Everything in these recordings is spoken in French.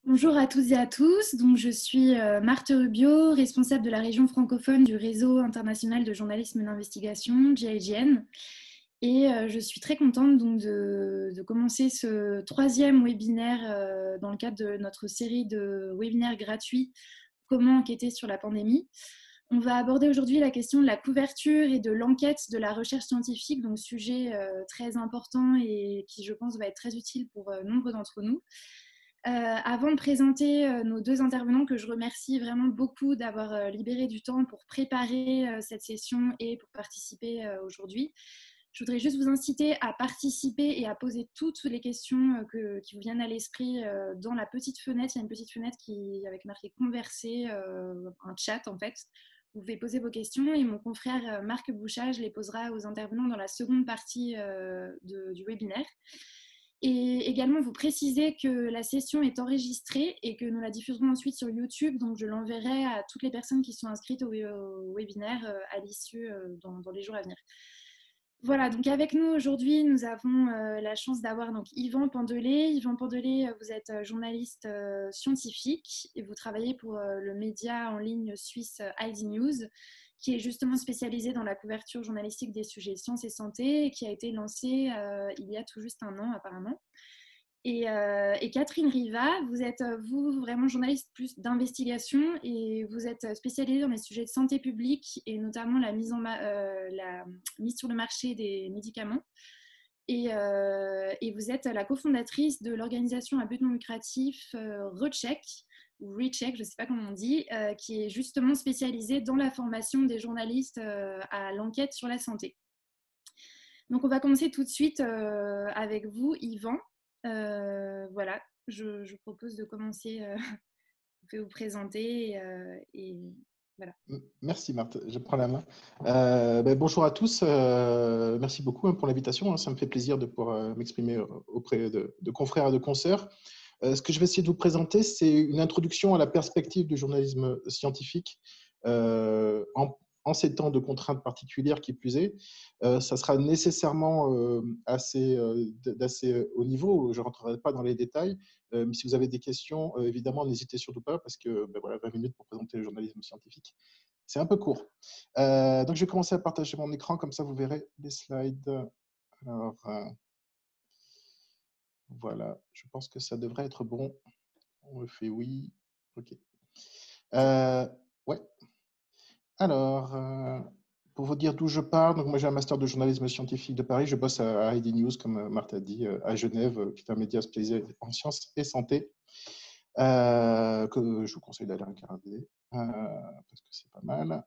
Bonjour à toutes et à tous. Donc, je suis Marthe Rubio, responsable de la région francophone du réseau international de journalisme d'investigation, JIGN. Et je suis très contente donc, de commencer ce troisième webinaire dans le cadre de notre série de webinaires gratuits Comment enquêter sur la pandémie. On va aborder aujourd'hui la question de la couverture et de l'enquête de la recherche scientifique, donc sujet très important et qui, je pense, va être très utile pour nombre d'entre nous. Avant de présenter nos deux intervenants, que je remercie vraiment beaucoup d'avoir libéré du temps pour préparer cette session et pour participer aujourd'hui, je voudrais juste vous inciter à participer et à poser toutes les questions qui vous viennent à l'esprit dans la petite fenêtre. Il y a une petite fenêtre avec marqué converser, un chat en fait. Vous pouvez poser vos questions et mon confrère Marc Bouchage les posera aux intervenants dans la seconde partie du webinaire. Et également, vous précisez que la session est enregistrée et que nous la diffuserons ensuite sur YouTube. Donc, je l'enverrai à toutes les personnes qui sont inscrites au webinaire à l'issue dans les jours à venir. Voilà, donc avec nous aujourd'hui, nous avons la chance d'avoir donc Yvan Pendelet. Yvan Pendelet, vous êtes journaliste scientifique et vous travaillez pour le média en ligne suisse ID News, qui est justement spécialisé dans la couverture journalistique des sujets sciences et santé et qui a été lancé il y a tout juste un an apparemment. Et Catherine Riva, vous êtes, vous, vraiment journaliste plus d'investigation et vous êtes spécialisée dans les sujets de santé publique et notamment la mise sur le marché des médicaments. Et vous êtes la cofondatrice de l'organisation à but non lucratif Recheck, ou Recheck, je ne sais pas comment on dit, qui est justement spécialisée dans la formation des journalistes à l'enquête sur la santé. Donc, on va commencer tout de suite avec vous, Yvan. Voilà, je propose de commencer. Vous pouvez vous présenter et voilà. Merci Marthe, je prends la main. Bonjour à tous, merci beaucoup pour l'invitation. Ça me fait plaisir de pouvoir m'exprimer auprès de confrères et de consoeurs. Ce que je vais essayer de vous présenter, c'est une introduction à la perspective du journalisme scientifique en ces temps de contraintes particulières qui plus est. Ça sera nécessairement d'assez haut niveau, je ne rentrerai pas dans les détails, mais si vous avez des questions, évidemment, n'hésitez surtout pas parce que voilà, 20 minutes pour présenter le journalisme scientifique, c'est un peu court. Donc, je vais commencer à partager mon écran, comme ça vous verrez les slides. Alors, voilà, je pense que ça devrait être bon. On me fait oui. OK. Ouais. Alors, pour vous dire d'où je pars, donc moi j'ai un master de journalisme scientifique de Paris. Je bosse à ID News, comme Marthe a dit, à Genève, qui est un média spécialisé en sciences et santé, que je vous conseille d'aller regarder, parce que c'est pas mal.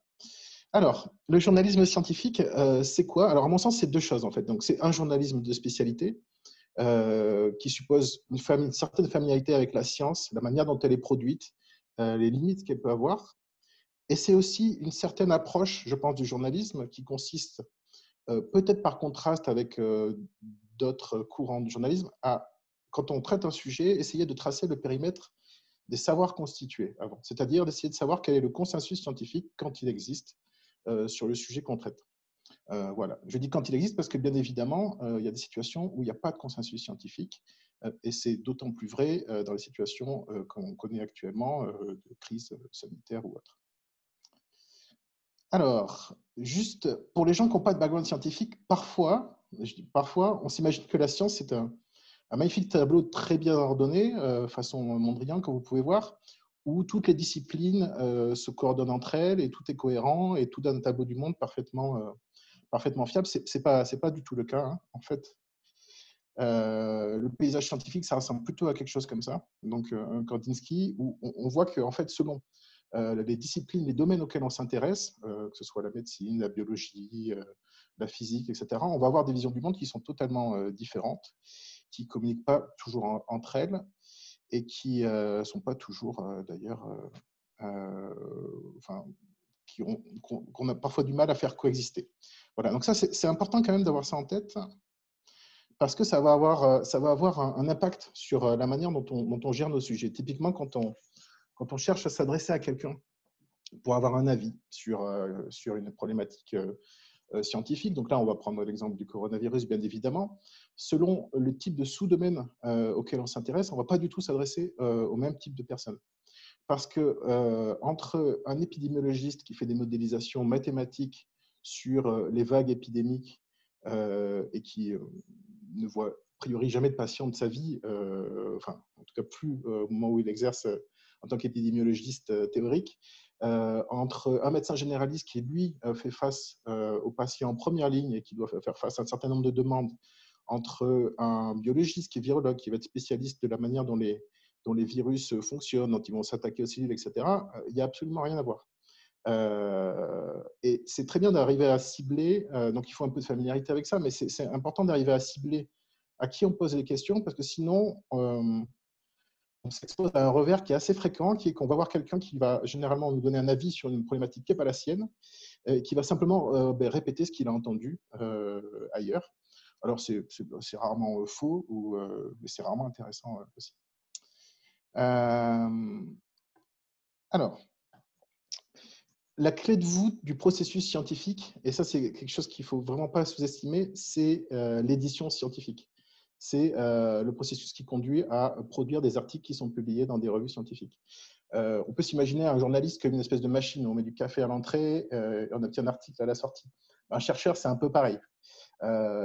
Alors, le journalisme scientifique, c'est quoi? Alors, à mon sens, c'est deux choses en fait. Donc, c'est un journalisme de spécialité qui suppose une certaine familiarité avec la science, la manière dont elle est produite, les limites qu'elle peut avoir. Et c'est aussi une certaine approche, je pense, du journalisme qui consiste, peut-être par contraste avec d'autres courants du journalisme, à, quand on traite un sujet, essayer de tracer le périmètre des savoirs constitués avant, c'est-à-dire d'essayer de savoir quel est le consensus scientifique quand il existe sur le sujet qu'on traite. Voilà. Je dis quand il existe parce que bien évidemment, il y a des situations où il n'y a pas de consensus scientifique et c'est d'autant plus vrai dans les situations qu'on connaît actuellement de crise sanitaire ou autre. Alors, juste pour les gens qui n'ont pas de background scientifique, parfois, on s'imagine que la science, c'est un magnifique tableau très bien ordonné, façon Mondrian, que vous pouvez voir, où toutes les disciplines se coordonnent entre elles et tout est cohérent et tout donne un tableau du monde parfaitement fiable. Ce n'est pas du tout le cas, hein, en fait. Le paysage scientifique, ça ressemble plutôt à quelque chose comme ça, donc un Kandinsky, où on voit que, en fait, selon les disciplines, les domaines auxquels on s'intéresse, que ce soit la médecine, la biologie, la physique, etc., on va avoir des visions du monde qui sont totalement différentes, qui ne communiquent pas toujours entre elles et qui ne sont pas toujours, d'ailleurs, qu'on a parfois du mal à faire coexister. Voilà, donc ça, c'est important quand même d'avoir ça en tête, parce que ça va avoir un impact sur la manière dont on gère nos sujets. Typiquement, quand on cherche à s'adresser à quelqu'un pour avoir un avis sur une problématique scientifiques. Donc là, on va prendre l'exemple du coronavirus, bien évidemment. Selon le type de sous-domaine auquel on s'intéresse, on ne va pas du tout s'adresser au même type de personnes. Parce que entre un épidémiologiste qui fait des modélisations mathématiques sur les vagues épidémiques et qui ne voit a priori jamais de patient de sa vie, enfin, en tout cas plus au moment où il exerce en tant qu'épidémiologiste théorique, entre un médecin généraliste qui, lui, fait face aux patients en première ligne et qui doit faire face à un certain nombre de demandes, entre un biologiste qui est virologue, qui va être spécialiste de la manière dont les virus fonctionnent, dont ils vont s'attaquer aux cellules, etc., il n'y a absolument rien à voir. Et c'est très bien d'arriver à cibler, donc il faut un peu de familiarité avec ça, mais c'est important d'arriver à cibler à qui on pose les questions, parce que sinon, on s'expose à un revers qui est assez fréquent, qui est qu'on va voir quelqu'un qui va généralement nous donner un avis sur une problématique qui n'est pas la sienne, et qui va simplement répéter ce qu'il a entendu ailleurs. Alors, c'est rarement faux, mais c'est rarement intéressant aussi. Alors, la clé de voûte du processus scientifique, et ça c'est quelque chose qu'il ne faut vraiment pas sous-estimer, c'est l'édition scientifique. C'est le processus qui conduit à produire des articles qui sont publiés dans des revues scientifiques. On peut s'imaginer un journaliste comme une espèce de machine où on met du café à l'entrée et on obtient un article à la sortie. Un chercheur, c'est un peu pareil.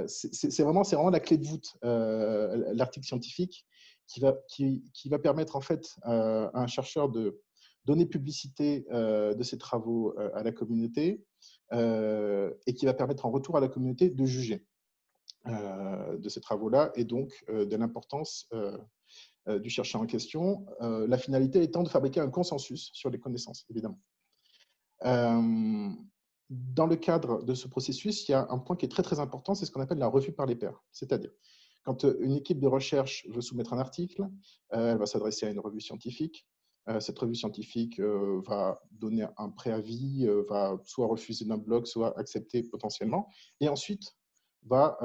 C'est vraiment la clé de voûte, l'article scientifique, qui va permettre en fait à un chercheur de donner publicité de ses travaux à la communauté et qui va permettre en retour à la communauté de juger de ces travaux-là et donc de l'importance du chercheur en question. La finalité étant de fabriquer un consensus sur les connaissances, évidemment. Dans le cadre de ce processus, il y a un point qui est très, très important, c'est ce qu'on appelle la revue par les pairs. C'est-à-dire, quand une équipe de recherche veut soumettre un article, elle va s'adresser à une revue scientifique. Cette revue scientifique va donner un préavis, va soit refuser d'un bloc, soit accepter potentiellement. Et ensuite, va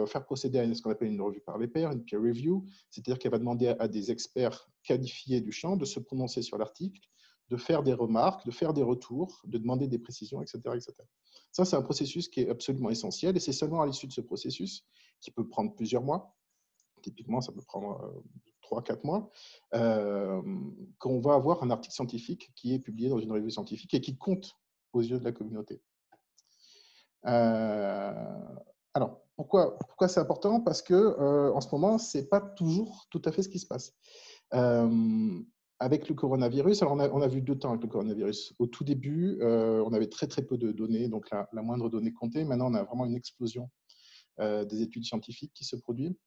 faire procéder à ce qu'on appelle une revue par les pairs, une peer review, c'est-à-dire qu'elle va demander à des experts qualifiés du champ de se prononcer sur l'article, de faire des remarques, de faire des retours, de demander des précisions, etc. etc. Ça, c'est un processus qui est absolument essentiel et c'est seulement à l'issue de ce processus, qui peut prendre plusieurs mois, typiquement ça peut prendre 3-4 mois, qu'on va avoir un article scientifique qui est publié dans une revue scientifique et qui compte aux yeux de la communauté. Alors, pourquoi c'est important? Parce que en ce moment, ce n'est pas toujours tout à fait ce qui se passe. Avec le coronavirus, alors on a vu deux temps avec le coronavirus. Au tout début, on avait très très peu de données, donc la moindre donnée comptait. Maintenant, on a vraiment une explosion des études scientifiques qui se produit.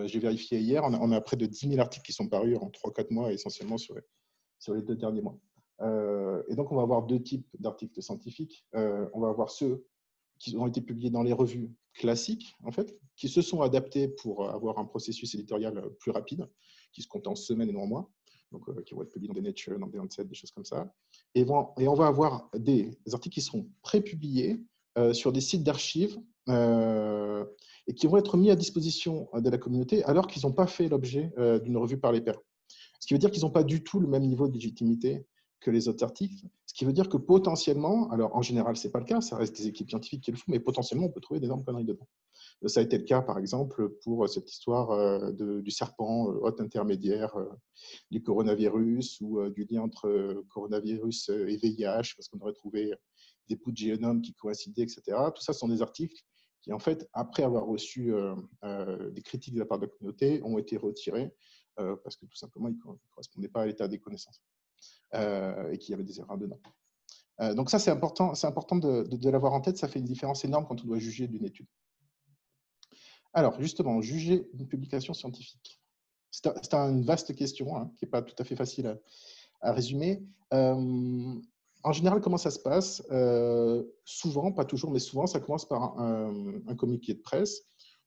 J'ai vérifié hier, on a près de 10 000 articles qui sont parus en 3-4 mois, essentiellement sur les 2 derniers mois. Et donc, on va avoir deux types d'articles scientifiques. On va avoir ceux qui ont été publiés dans les revues classiques, en fait, qui se sont adaptés pour avoir un processus éditorial plus rapide, qui se compte en semaines et non en mois, donc qui vont être publiés dans des Nature, dans des Lancet, des choses comme ça. Et on va avoir des articles qui seront pré-publiés sur des sites d'archives et qui vont être mis à disposition de la communauté alors qu'ils n'ont pas fait l'objet d'une revue par les pairs. Ce qui veut dire qu'ils n'ont pas du tout le même niveau de légitimité que les autres articles, ce qui veut dire que potentiellement, alors en général, ce n'est pas le cas, ça reste des équipes scientifiques qui le font, mais potentiellement, on peut trouver d'énormes conneries dedans. Ça a été le cas, par exemple, pour cette histoire du serpent hôte intermédiaire du coronavirus ou du lien entre coronavirus et VIH, parce qu'on aurait trouvé des bouts de génome qui coïncidaient, etc. Tout ça, ce sont des articles qui, en fait, après avoir reçu des critiques de la part de la communauté, ont été retirés parce que tout simplement, ils ne correspondaient pas à l'état des connaissances et qu'il y avait des erreurs dedans. Donc ça, c'est important de l'avoir en tête. Ça fait une différence énorme quand on doit juger d'une étude. Alors, justement, juger une publication scientifique. C'est une vaste question hein, qui n'est pas tout à fait facile à résumer. En général, comment ça se passe? Souvent, pas toujours, mais souvent, ça commence par un communiqué de presse.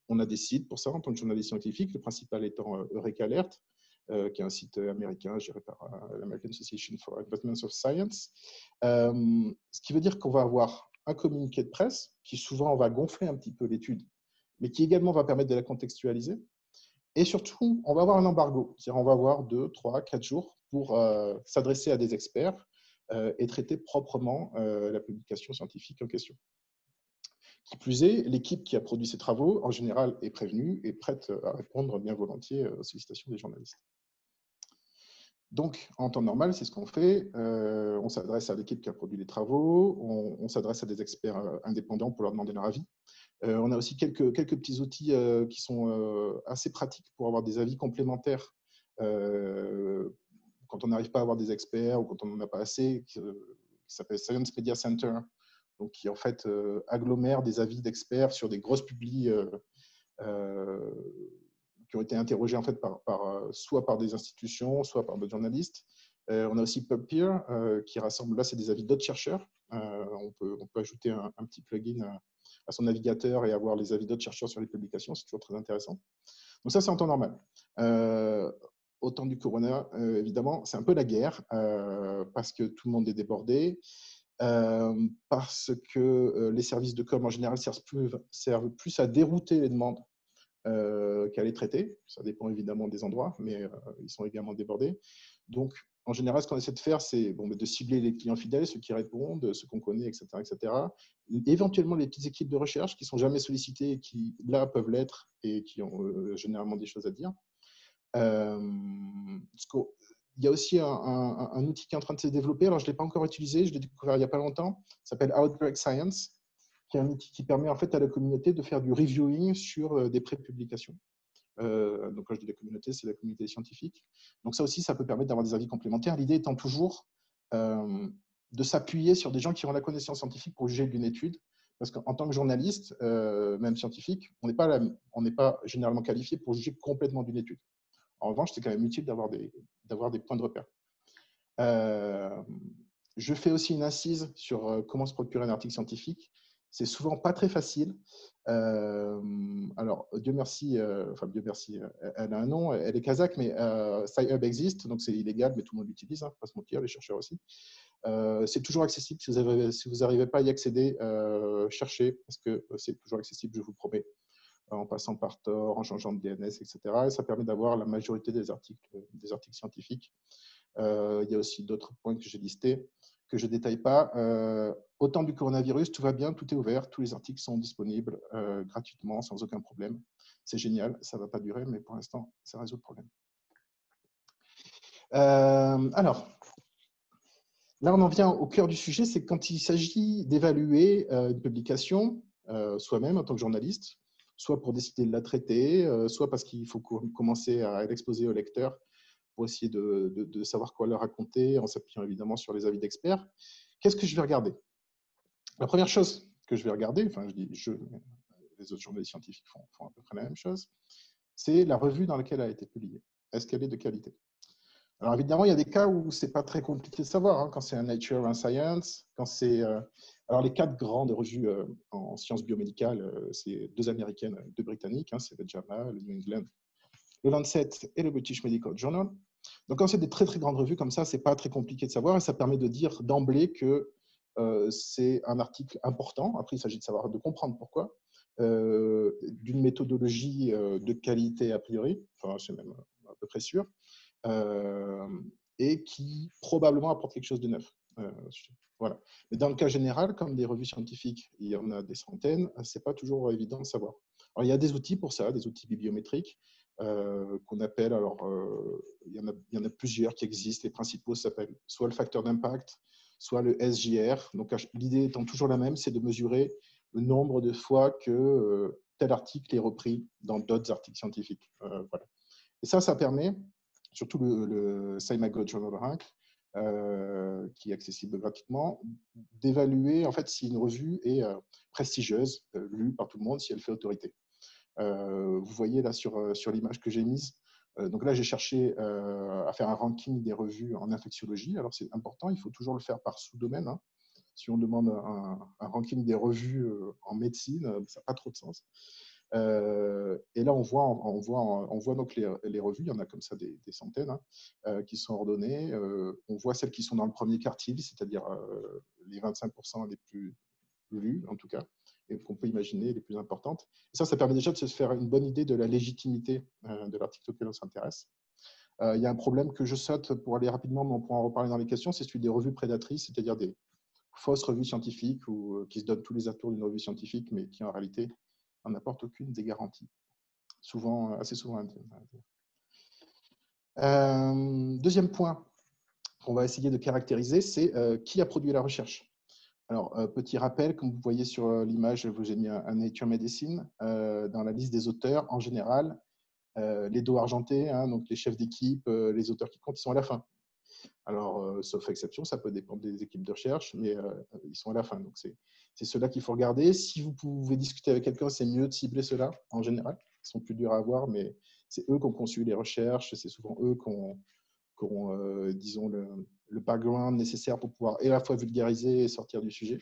On a des sites pour ça en tant que journaliste scientifique, le principal étant Eureka Alert, qui est un site américain géré par l'American Association for Advancement of Science. Ce qui veut dire qu'on va avoir un communiqué de presse qui souvent va gonfler un petit peu l'étude, mais qui également va permettre de la contextualiser. Et surtout, on va avoir un embargo, c'est-à-dire on va avoir 2, 3, 4 jours pour s'adresser à des experts et traiter proprement la publication scientifique en question. Qui plus est, l'équipe qui a produit ces travaux, en général, est prévenue et prête à répondre bien volontiers aux sollicitations des journalistes. Donc, en temps normal, c'est ce qu'on fait. On s'adresse à l'équipe qui a produit les travaux, on s'adresse à des experts indépendants pour leur demander leur avis. On a aussi quelques petits outils qui sont assez pratiques pour avoir des avis complémentaires quand on n'arrive pas à avoir des experts ou quand on n'en a pas assez, qui s'appelle Science Media Center, donc qui en fait agglomère des avis d'experts sur des grosses publis qui ont été interrogés en fait soit par des institutions, soit par d'autres journalistes. On a aussi PubPeer qui rassemble, là c'est des avis d'autres chercheurs. On peut ajouter un petit plugin à son navigateur et avoir les avis d'autres chercheurs sur les publications, c'est toujours très intéressant. Donc ça c'est en temps normal. Au temps du corona, évidemment, c'est un peu la guerre parce que tout le monde est débordé. Parce que les services de com en général servent plus à dérouter les demandes qu'à les traiter. Ça dépend évidemment des endroits, mais ils sont également débordés. Donc, en général, ce qu'on essaie de faire, c'est de cibler les clients fidèles, ceux qui répondent, ceux qu'on connaît, etc., etc. Éventuellement, les petites équipes de recherche qui ne sont jamais sollicitées et qui, là, peuvent l'être et qui ont généralement des choses à dire. Il y a aussi un outil qui est en train de se développer. Alors, je ne l'ai pas encore utilisé, je l'ai découvert il n'y a pas longtemps. Ça s'appelle Outbreak Science, qui est un outil qui permet en fait à la communauté de faire du reviewing sur des pré-publications. Donc, quand je dis la communauté, c'est la communauté scientifique. Donc, ça aussi, ça peut permettre d'avoir des avis complémentaires. L'idée étant toujours de s'appuyer sur des gens qui ont la connaissance scientifique pour juger d'une étude. Parce qu'en tant que journaliste, même scientifique, on n'est pas généralement qualifié pour juger complètement d'une étude. En revanche, c'est quand même utile d'avoir des points de repère. Je fais aussi une incise sur comment se procurer un article scientifique. C'est souvent pas très facile. Alors, Dieu merci, Dieu merci, elle a un nom, elle est kazakh, mais SciHub existe, donc c'est illégal, mais tout le monde l'utilise, hein, pas se mentir, les chercheurs aussi. C'est toujours accessible. Si vous n'arrivez pas à y accéder, cherchez, parce que c'est toujours accessible, je vous promets, en passant par Tor, en changeant de DNS, etc. Et ça permet d'avoir la majorité des articles scientifiques. Il y a aussi d'autres points que j'ai listés, que je ne détaille pas. Au temps du coronavirus, tout va bien, tout est ouvert, tous les articles sont disponibles gratuitement, sans aucun problème. C'est génial, ça ne va pas durer, mais pour l'instant, ça résout le problème. Alors, là, on en vient au cœur du sujet, c'est quand il s'agit d'évaluer une publication, soi-même en tant que journaliste, soit pour décider de la traiter, soit parce qu'il faut commencer à l'exposer au lecteur pour essayer de savoir quoi leur raconter, en s'appuyant évidemment sur les avis d'experts. Qu'est-ce que je vais regarder? La première chose que je vais regarder, enfin je dis je, les autres journalistes scientifiques font à peu près la même chose, c'est la revue dans laquelle elle a été publiée. Est-ce qu'elle est de qualité? Alors évidemment, il y a des cas où c'est pas très compliqué de savoir, hein, quand c'est un Nature, un Science, quand c'est… alors les 4 grandes revues en sciences biomédicales, c'est 2 américaines, 2 britanniques, hein, c'est le JAMA, le New England, le Lancet et le British Medical Journal. Donc quand c'est des très très grandes revues comme ça, c'est pas très compliqué de savoir et ça permet de dire d'emblée que c'est un article important. Après, il s'agit de comprendre pourquoi, d'une méthodologie de qualité a priori, enfin c'est même à peu près sûr, et qui probablement apporte quelque chose de neuf. Voilà. Mais dans le cas général, comme des revues scientifiques, il y en a des centaines, c'est pas toujours évident de savoir. Alors, il y a des outils pour ça, des outils bibliométriques qu'on appelle, alors il y en a plusieurs qui existent. Les principaux s'appellent soit le facteur d'impact, soit le SJR. Donc, l'idée étant toujours la même, c'est de mesurer le nombre de fois que tel article est repris dans d'autres articles scientifiques. Voilà. Et ça permet, surtout le SciMago Journal Rank, qui est accessible gratuitement, d'évaluer en fait si une revue est prestigieuse, lue par tout le monde, si elle fait autorité. Vous voyez là sur l'image que j'ai mise, donc là j'ai cherché à faire un ranking des revues en infectiologie. Alors c'est important, il faut toujours le faire par sous-domaine, hein. Si on demande un ranking des revues en médecine, ça n'a pas trop de sens. Et là, on voit donc les revues, il y en a comme ça des centaines, hein, qui sont ordonnées. On voit celles qui sont dans le premier quartile, c'est-à-dire les 25% les plus lus, en tout cas, et qu'on peut imaginer les plus importantes. Et ça permet déjà de se faire une bonne idée de la légitimité de l'article auquel on s'intéresse. Il y a un problème que je saute pour aller rapidement, mais on pourra en reparler dans les questions, c'est celui des revues prédatrices, c'est-à-dire fausse revue scientifique ou qui se donne tous les atours d'une revue scientifique, mais qui en réalité n'en apporte aucune des garanties. Assez souvent. Deuxième point qu'on va essayer de caractériser, c'est qui a produit la recherche. Alors, petit rappel, comme vous voyez sur l'image, j'ai mis un Nature Medicine. Dans la liste des auteurs, en général, les dos argentés, hein, donc les chefs d'équipe, les auteurs qui comptent, ils sont à la fin. Alors, sauf exception, ça peut dépendre des équipes de recherche, mais ils sont à la fin. Donc, c'est ceux-là qu'il faut regarder. Si vous pouvez discuter avec quelqu'un, c'est mieux de cibler ceux-là, en général. Ils sont plus durs à avoir, mais c'est eux qui ont conçu les recherches, c'est souvent eux qui ont disons, le background nécessaire pour pouvoir à la fois vulgariser et sortir du sujet.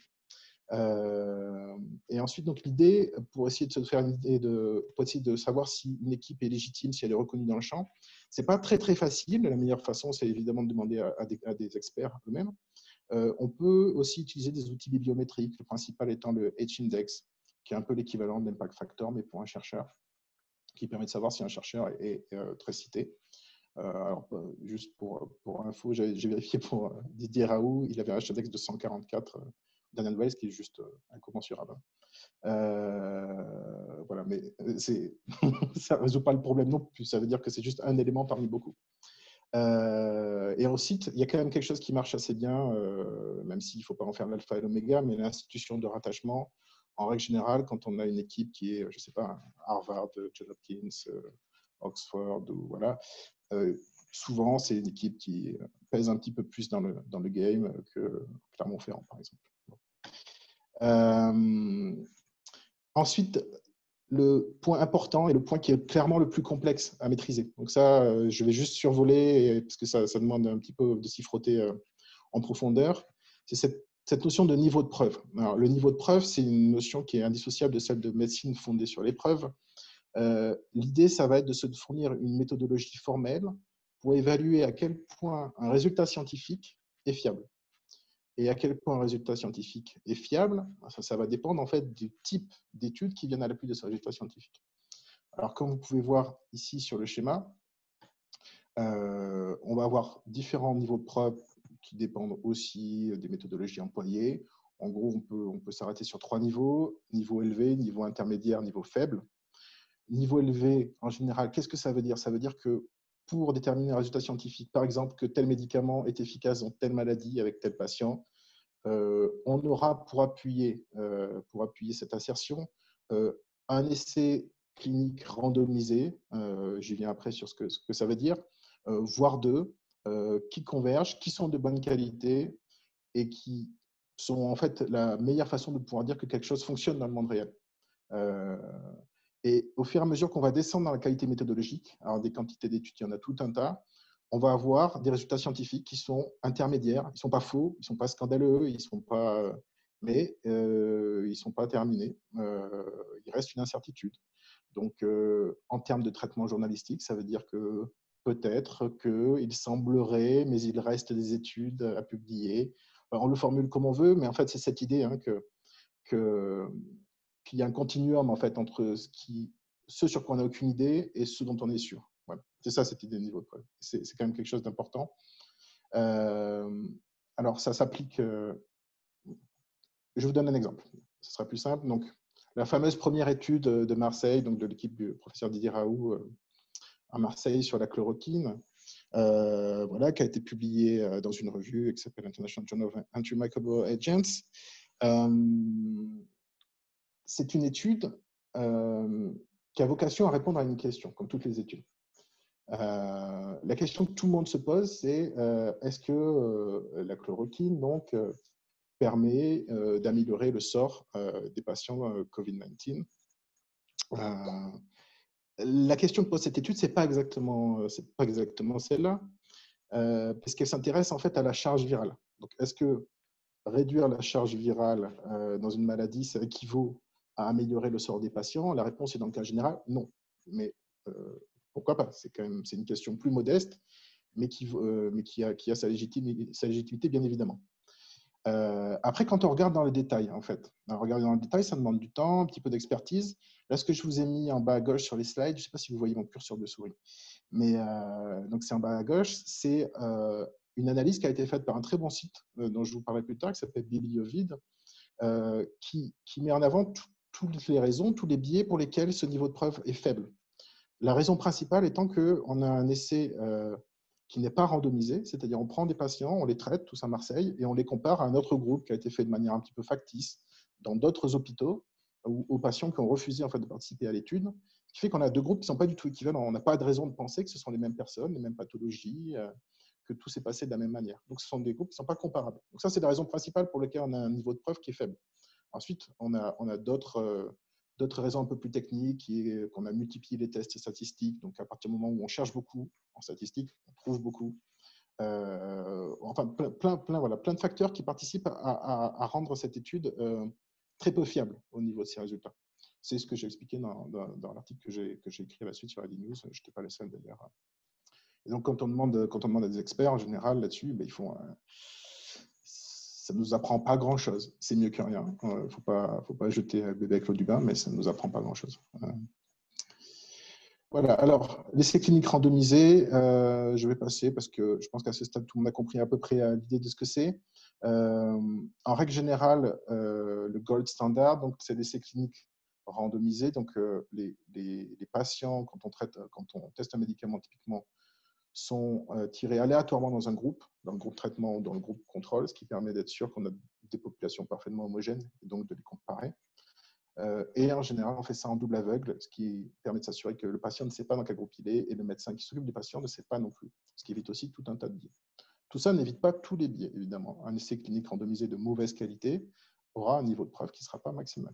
Et ensuite, donc l'idée, pour essayer de se faire une idée pour essayer de savoir si une équipe est légitime, si elle est reconnue dans le champ, c'est pas très très facile. La meilleure façon, c'est évidemment de demander à des experts eux-mêmes. On peut aussi utiliser des outils bibliométriques, le principal étant le H-index, qui est un peu l'équivalent de l'impact factor, mais pour un chercheur, qui permet de savoir si un chercheur est très cité. Alors, juste pour info, j'ai vérifié pour Didier Raoult, il avait un H-index de 144 Daniel Weiss, qui est juste incommensurable. Voilà, mais ça ne résout pas le problème non plus. Ça veut dire que c'est juste un élément parmi beaucoup. Et ensuite, il y a quand même quelque chose qui marche assez bien, même s'il ne faut pas en faire l'alpha et l'oméga, mais l'institution de rattachement, en règle générale, quand on a une équipe qui est, je ne sais pas, Harvard, Johns Hopkins, Oxford, ou voilà, souvent, c'est une équipe qui pèse un petit peu plus dans le game que Clermont-Ferrand, par exemple. Ensuite, le point important et le point qui est clairement le plus complexe à maîtriser. Donc ça, je vais juste survoler, parce que ça demande un petit peu de s'y frotter en profondeur. C'est cette notion de niveau de preuve. Alors, le niveau de preuve, c'est une notion qui est indissociable de celle de médecine fondée sur les preuves. L'idée, ça va être de se fournir une méthodologie formelle pour évaluer à quel point un résultat scientifique est fiable. Et à quel point un résultat scientifique est fiable, ça va dépendre en fait du type d'études qui viennent à l'appui de ce résultat scientifique. Alors, comme vous pouvez voir ici sur le schéma, on va avoir différents niveaux de preuve qui dépendent aussi des méthodologies employées. En gros, on peut s'arrêter sur 3 niveaux: niveau élevé, niveau intermédiaire, niveau faible. Niveau élevé, en général, qu'est-ce que ça veut dire? Ça veut dire que pour déterminer un résultat scientifique, par exemple, que tel médicament est efficace dans telle maladie avec tel patient, on aura pour appuyer cette assertion un essai clinique randomisé, j'y viens après sur ce que ça veut dire, voire deux, qui convergent, qui sont de bonne qualité et qui sont en fait la meilleure façon de pouvoir dire que quelque chose fonctionne dans le monde réel. Et au fur et à mesure qu'on va descendre dans la qualité méthodologique, alors des quantités d'études, il y en a tout un tas, on va avoir des résultats scientifiques qui sont intermédiaires. Ils ne sont pas faux, ils ne sont pas scandaleux, mais ils ne sont pas terminés. Il reste une incertitude. Donc, en termes de traitement journalistique, ça veut dire que peut-être qu'il semblerait, mais il reste des études à publier. On le formule comme on veut, mais en fait, c'est cette idée hein, qu'il y a un continuum en fait, entre ce sur quoi on n'a aucune idée et ce dont on est sûr. Voilà. C'est ça cette idée de niveau de preuve. C'est quand même quelque chose d'important. Alors ça s'applique. Je vous donne un exemple. Ce sera plus simple. Donc, la fameuse première étude de Marseille, donc de l'équipe du professeur Didier Raoult à Marseille sur la chloroquine, voilà, qui a été publiée dans une revue qui s'appelle International Journal of Antimicrobial Agents. C'est une étude qui a vocation à répondre à une question, comme toutes les études. La question que tout le monde se pose, c'est est-ce que la chloroquine donc, permet d'améliorer le sort des patients COVID-19 La question que pose cette étude, ce n'est pas exactement celle-là, parce qu'elle s'intéresse en fait à la charge virale. Donc, est-ce que réduire la charge virale dans une maladie, ça équivaut à améliorer le sort des patients? La réponse est dans le cas général, non. Mais pourquoi pas? C'est une question plus modeste, mais qui a sa légitimité, bien évidemment. Après, quand on regarde dans le détail, en fait, regarder dans le détail, ça demande du temps, un petit peu d'expertise. Là, ce que je vous ai mis en bas à gauche sur les slides, je ne sais pas si vous voyez mon curseur de souris, mais donc c'est en bas à gauche, c'est une analyse qui a été faite par un très bon site dont je vous parlerai plus tard, qui s'appelle Bibliovid, qui met en avant toutes les raisons, tous les biais pour lesquels ce niveau de preuve est faible. La raison principale étant qu'on a un essai qui n'est pas randomisé, c'est-à-dire on prend des patients, on les traite tous à Marseille et on les compare à un autre groupe qui a été fait de manière un petit peu factice dans d'autres hôpitaux ou aux patients qui ont refusé en fait, de participer à l'étude, ce qui fait qu'on a deux groupes qui ne sont pas du tout équivalents. On n'a pas de raison de penser que ce sont les mêmes personnes, les mêmes pathologies, que tout s'est passé de la même manière. Donc ce sont des groupes qui ne sont pas comparables. Donc ça, c'est la raison principale pour laquelle on a un niveau de preuve qui est faible. Ensuite, on a d'autres raisons un peu plus techniques, qu'on a multiplié les tests statistiques. Donc, à partir du moment où on cherche beaucoup en statistique, on trouve beaucoup. Enfin, plein de facteurs qui participent à rendre cette étude très peu fiable au niveau de ses résultats. C'est ce que j'ai expliqué dans l'article que j'ai écrit à la suite sur AD News. Je n'étais pas le seul d'ailleurs. Et donc, quand on demande à des experts, en général, là-dessus, ils font... ça ne nous apprend pas grand-chose. C'est mieux que rien. Il ne faut pas jeter le bébé avec l'eau du bain, mais ça ne nous apprend pas grand-chose. Voilà. Alors, l'essai clinique randomisé, je vais passer parce que je pense qu'à ce stade, tout le monde a compris à peu près l'idée de ce que c'est. En règle générale, le gold standard, c'est l'essai clinique randomisé. Donc, les patients, quand on teste un médicament typiquement, sont tirés aléatoirement dans le groupe traitement ou dans le groupe contrôle, ce qui permet d'être sûr qu'on a des populations parfaitement homogènes et donc de les comparer. Et en général, on fait ça en double aveugle, ce qui permet de s'assurer que le patient ne sait pas dans quel groupe il est et le médecin qui s'occupe du patient ne sait pas non plus, ce qui évite aussi tout un tas de biais. Tout ça n'évite pas tous les biais, évidemment. Un essai clinique randomisé de mauvaise qualité aura un niveau de preuve qui ne sera pas maximal.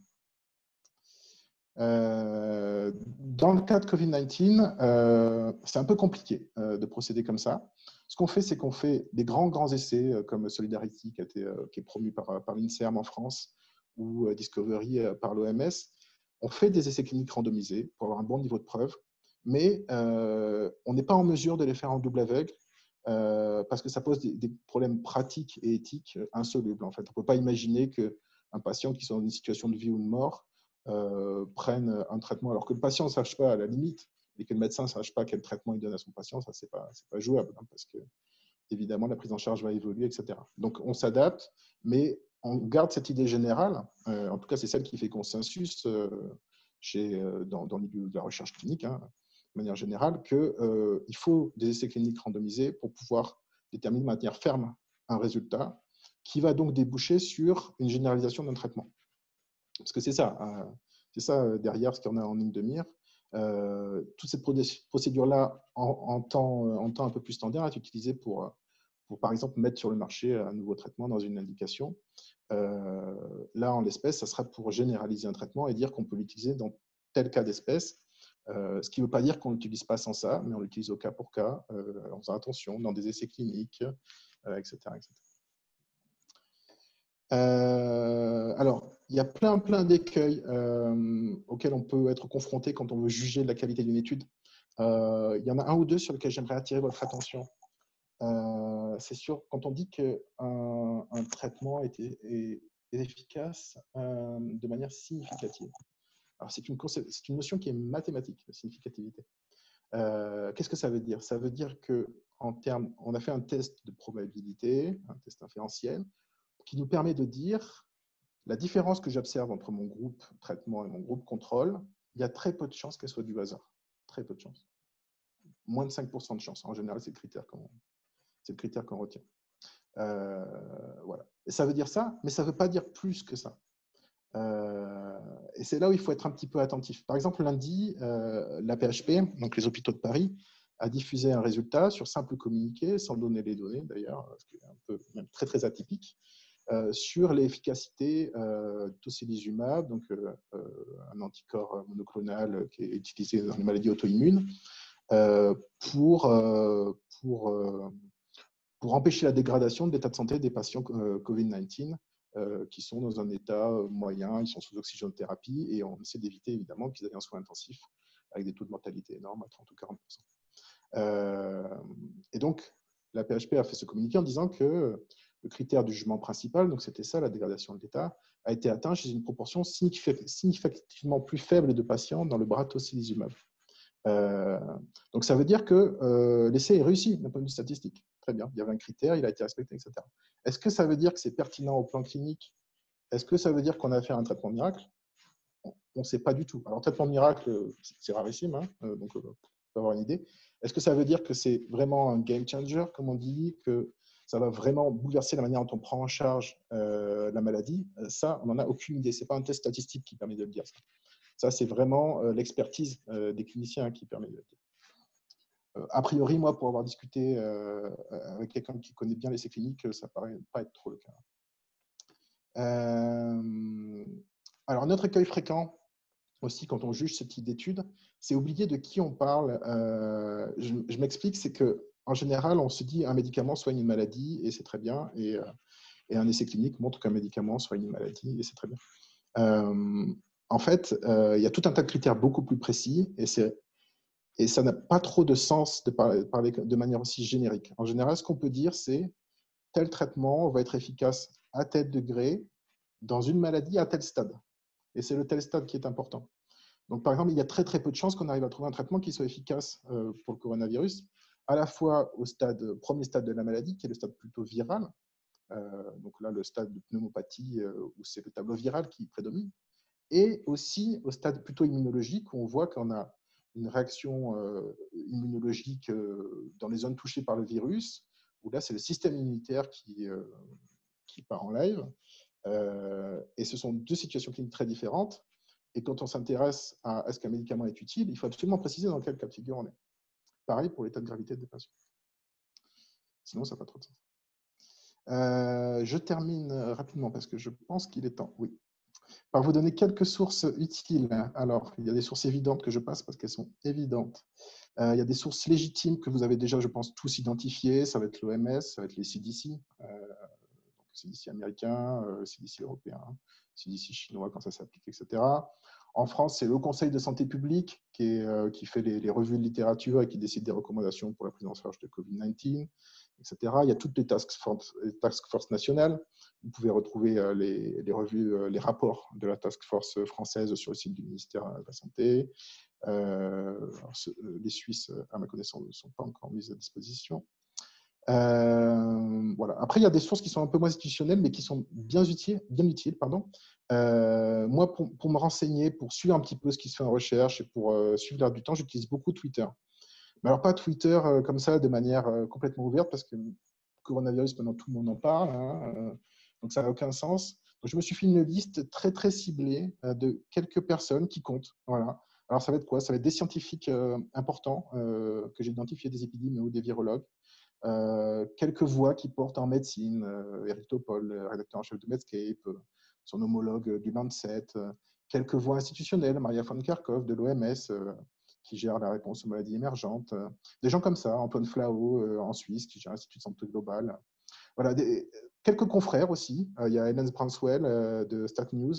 Dans le cas de COVID-19, c'est un peu compliqué de procéder comme ça. Ce qu'on fait, c'est qu'on fait des grands essais comme Solidarity, qui est promu par l'INSERM en France, ou Discovery par l'OMS. On fait des essais cliniques randomisés pour avoir un bon niveau de preuve, mais on n'est pas en mesure de les faire en double aveugle parce que ça pose des problèmes pratiques et éthiques insolubles. En fait, on ne peut pas imaginer qu'un patient qui soit dans une situation de vie ou de mort prennent un traitement alors que le patient ne sache pas à la limite et que le médecin ne sache pas quel traitement il donne à son patient, ça c'est pas jouable parce que évidemment la prise en charge va évoluer, etc. Donc on s'adapte, mais on garde cette idée générale, en tout cas c'est celle qui fait consensus dans le milieu de la recherche clinique, de manière générale, qu'il faut des essais cliniques randomisés pour pouvoir déterminer de manière ferme un résultat qui va donc déboucher sur une généralisation d'un traitement. Parce que c'est ça derrière ce qu'on a en ligne de mire. Toute cette procédure-là, en temps un peu plus standard, est utilisée pour, par exemple, mettre sur le marché un nouveau traitement dans une indication. Là, en l'espèce, ça sera pour généraliser un traitement et dire qu'on peut l'utiliser dans tel cas d'espèce. Ce qui ne veut pas dire qu'on ne l'utilise pas sans ça, mais on l'utilise au cas pour cas, en faisant attention, dans des essais cliniques, etc. Alors, il y a plein d'écueils auxquels on peut être confronté quand on veut juger de la qualité d'une étude. Il y en a un ou deux sur lesquels j'aimerais attirer votre attention. C'est sûr, quand on dit qu'un traitement est efficace de manière significative. Alors, c'est une notion qui est mathématique, la significativité. Qu'est-ce que ça veut dire? Ça veut dire on a fait un test de probabilité, un test inférentiel, qui nous permet de dire la différence que j'observe entre mon groupe traitement et mon groupe contrôle, il y a très peu de chances qu'elle soit du hasard. Très peu de chances. Moins de 5% de chances. En général, c'est le critère qu'on retient. Voilà. Et ça veut dire ça, mais ça ne veut pas dire plus que ça. Et c'est là où il faut être un petit peu attentif. Par exemple, lundi, la PHP, donc les hôpitaux de Paris, a diffusé un résultat sur simple communiqué, sans donner les données d'ailleurs, ce qui est un peu même très atypique, sur l'efficacité tocilizumab, donc un anticorps monoclonal qui est utilisé dans les maladies auto-immunes, pour empêcher la dégradation de l'état de santé des patients COVID-19 qui sont dans un état moyen, ils sont sous oxygénothérapie et on essaie d'éviter évidemment qu'ils aient un soin intensif avec des taux de mortalité énormes à 30 ou 40%. Et donc, la PHP a fait ce communiqué en disant que le critère du jugement principal, donc c'était ça, la dégradation de l'état, a été atteint chez une proportion significativement plus faible de patients dans le bras tocilizumab. Donc ça veut dire que l'essai est réussi d'un point de vue statistique. très bien. Il y avait un critère, il a été respecté, etc. Est-ce que ça veut dire que c'est pertinent au plan clinique? Est-ce que ça veut dire qu'on a affaire à un traitement miracle? On ne sait pas du tout. Alors, traitement miracle, c'est rarissime, hein, donc on peut avoir une idée. Est-ce que ça veut dire que c'est vraiment un game changer, comme on dit, que ça va vraiment bouleverser la manière dont on prend en charge la maladie? Ça, on n'en a aucune idée. Ce n'est pas un test statistique qui permet de le dire. Ça, c'est vraiment l'expertise des cliniciens qui permet de le dire. A priori, moi, pour avoir discuté avec quelqu'un qui connaît bien l'essai clinique, ça ne paraît pas être trop le cas. Alors, un autre écueil fréquent aussi quand on juge ce type d'études, c'est oublier de qui on parle. Je m'explique, c'est qu'en général, on se dit un médicament soigne une maladie et c'est très bien, et un essai clinique montre qu'un médicament soigne une maladie et c'est très bien. En fait, il y a tout un tas de critères beaucoup plus précis et ça n'a pas trop de sens de parler de manière aussi générique. En général, ce qu'on peut dire, c'est tel traitement va être efficace à tel degré dans une maladie à tel stade. Et c'est le tel stade qui est important. Donc, par exemple, il y a très, très peu de chances qu'on arrive à trouver un traitement qui soit efficace pour le coronavirus, à la fois au premier stade de la maladie, qui est le stade plutôt viral. Donc là, le stade de pneumopathie, où c'est le tableau viral qui prédomine, et aussi au stade plutôt immunologique, où on voit qu'on a une réaction immunologique dans les zones touchées par le virus, où là, c'est le système immunitaire qui part en live. Et ce sont deux situations cliniques très différentes. Et quand on s'intéresse à est-ce qu'un médicament est utile, il faut absolument préciser dans quel cas de figure on est. Pareil pour l'état de gravité des patients. Sinon, ça n'a pas trop de sens. Je termine rapidement parce que je pense qu'il est temps. Oui. Par vous donner quelques sources utiles. Alors, il y a des sources évidentes que je passe parce qu'elles sont évidentes. Il y a des sources légitimes que vous avez déjà, je pense, tous identifiées. Ça va être l'OMS, ça va être les CDC, CDC américain, CDC européen, CDC chinois quand ça s'applique, etc. En France, c'est le Conseil de santé publique qui fait les revues de littérature et qui décide des recommandations pour la prise en charge de Covid-19, etc. Il y a toutes les task force nationales. Vous pouvez retrouver les revues, les rapports de la task force française sur le site du ministère de la Santé. Les Suisses, à ma connaissance, ne sont pas encore mises à disposition. Voilà. Après, il y a des sources qui sont un peu moins institutionnelles, mais qui sont bien utiles. Moi, pour me renseigner, pour suivre un petit peu ce qui se fait en recherche et pour suivre l'air du temps, j'utilise beaucoup Twitter. Mais alors, pas Twitter comme ça, de manière complètement ouverte, parce que le coronavirus, maintenant, tout le monde en parle, hein, donc ça n'a aucun sens. Donc, je me suis fait une liste très, très ciblée de quelques personnes qui comptent. Voilà. Alors, ça va être quoi? Ça va être des scientifiques importants que j'ai identifiés, des épidémiologues ou des virologues. Quelques voix qui portent en médecine, Eric Topol, rédacteur en chef de Medscape, son homologue du Lancet, quelques voix institutionnelles, Maria von Kerkhove de l'OMS, qui gère la réponse aux maladies émergentes, des gens comme ça, Antoine Flao en Suisse, qui gère l'Institut de santé globale. Voilà, quelques confrères aussi. Il y a Helen Branswell de Stat News,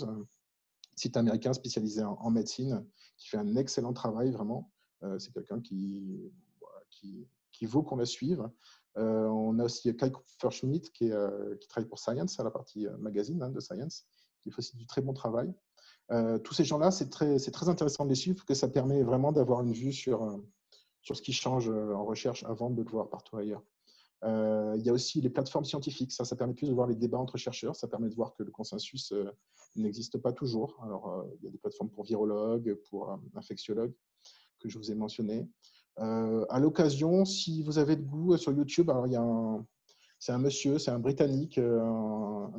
site américain spécialisé en médecine, qui fait un excellent travail, vraiment. C'est quelqu'un qui vaut qu'on la suive. On a aussi Kai Kupferschmidt qui travaille pour Science, à la partie magazine de Science, qui fait aussi du très bon travail. Tous ces gens-là, c'est très intéressant de les suivre, parce que ça permet vraiment d'avoir une vue sur ce qui change en recherche avant de le voir partout ailleurs. Il y a aussi les plateformes scientifiques. Ça permet plus de voir les débats entre chercheurs. Ça permet de voir que le consensus n'existe pas toujours. Alors, il y a des plateformes pour virologues, pour infectiologues, que je vous ai mentionné. À l'occasion, si vous avez de goût sur YouTube, alors c'est un monsieur, c'est un Britannique, un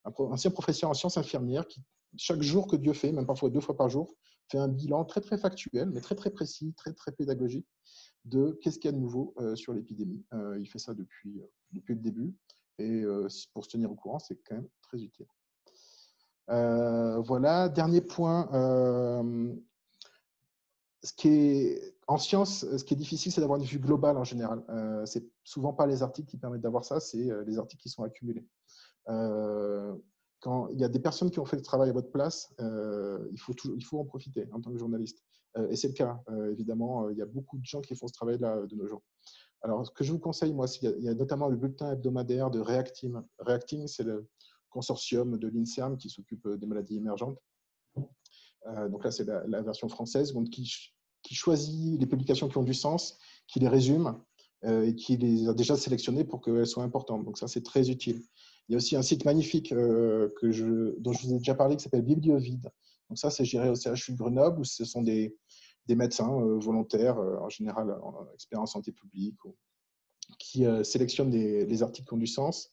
ancien professeur en sciences infirmières qui, chaque jour que Dieu fait, même parfois 2 fois par jour, fait un bilan très très factuel, mais très très précis, très très pédagogique de qu'est-ce qu'il y a de nouveau sur l'épidémie. Il fait ça depuis le début, et pour se tenir au courant, c'est quand même très utile. Voilà, dernier point. En science, ce qui est difficile, c'est d'avoir une vue globale en général. C'est souvent pas les articles qui permettent d'avoir ça, c'est les articles qui sont accumulés. Quand il y a des personnes qui ont fait le travail à votre place, il faut en profiter en tant que journaliste. Et c'est le cas, évidemment. Il y a beaucoup de gens qui font ce travail-là de nos jours. Alors, ce que je vous conseille, moi, il y a notamment le bulletin hebdomadaire de Reactim. Reactim, c'est le consortium de l'INSERM qui s'occupe des maladies émergentes. Donc là, c'est la version française, donc qui choisit les publications qui ont du sens, qui les résume et qui les a déjà sélectionnées pour qu'elles soient importantes. Donc ça, c'est très utile. Il y a aussi un site magnifique dont je vous ai déjà parlé qui s'appelle Bibliovide. Donc ça, c'est géré au CHU de Grenoble, où ce sont des médecins volontaires, en général experts en santé publique, qui sélectionnent les articles qui ont du sens,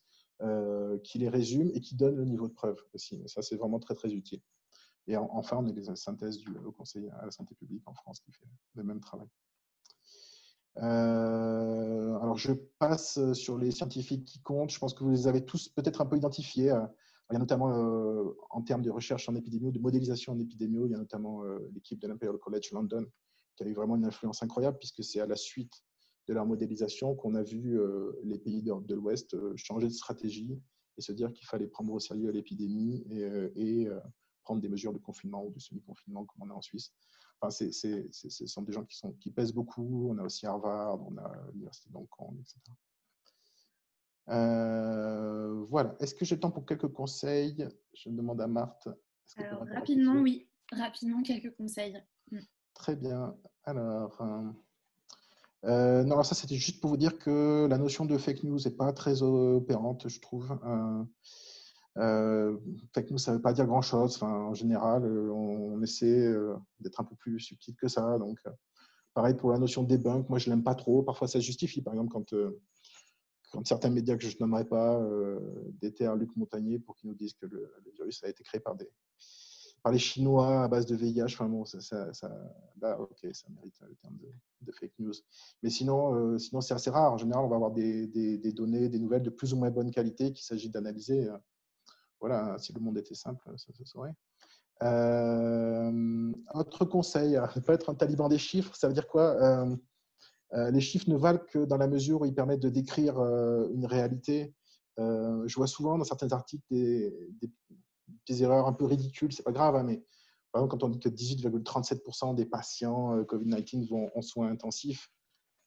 qui les résument et qui donnent le niveau de preuve aussi. Et ça, c'est vraiment très, très utile. Et enfin, on a les synthèses du Haut Conseil à la santé publique en France qui fait le même travail. Alors, je passe sur les scientifiques qui comptent. Je pense que vous les avez tous peut-être un peu identifiés. Il y a notamment, en termes de recherche en épidémio, de modélisation en épidémio, il y a notamment l'équipe de l'Imperial College London qui a eu vraiment une influence incroyable puisque c'est à la suite de leur modélisation qu'on a vu les pays d'Europe de l'Ouest changer de stratégie et se dire qu'il fallait prendre au sérieux l'épidémie et prendre des mesures de confinement ou de semi-confinement comme on a en Suisse. Enfin, ce sont des gens qui pèsent beaucoup. On a aussi Harvard, on a l'Université de Hong Kong, etc. Voilà. Est-ce que j'ai le temps pour quelques conseils? Je demande à Marthe. Alors, rapidement, oui. Rapidement, quelques conseils. Très bien. Alors, non, alors ça, c'était juste pour vous dire que la notion de fake news n'est pas très opérante, je trouve. Fake news, ça ne veut pas dire grand-chose. Enfin, en général, on essaie d'être un peu plus subtil que ça. Donc, pareil pour la notion de debunk, moi, je ne l'aime pas trop. Parfois, ça se justifie. Par exemple, quand certains médias que je ne nommerai pas déterrent Luc Montagnier pour qu'il nous dise que le virus a été créé par les Chinois à base de VIH. Enfin bon, là, ok, ça mérite le terme de fake news. Mais sinon, c'est assez rare. En général, on va avoir des données, des nouvelles de plus ou moins bonne qualité qu'il s'agit d'analyser. Voilà, si le monde était simple, ça se saurait. Autre conseil, ne pas être un taliban des chiffres, ça veut dire quoi? Les chiffres ne valent que dans la mesure où ils permettent de décrire une réalité. Je vois souvent dans certains articles des erreurs un peu ridicules, c'est pas grave, hein, mais par exemple, quand on dit que 18,37% des patients Covid-19 vont en soins intensifs,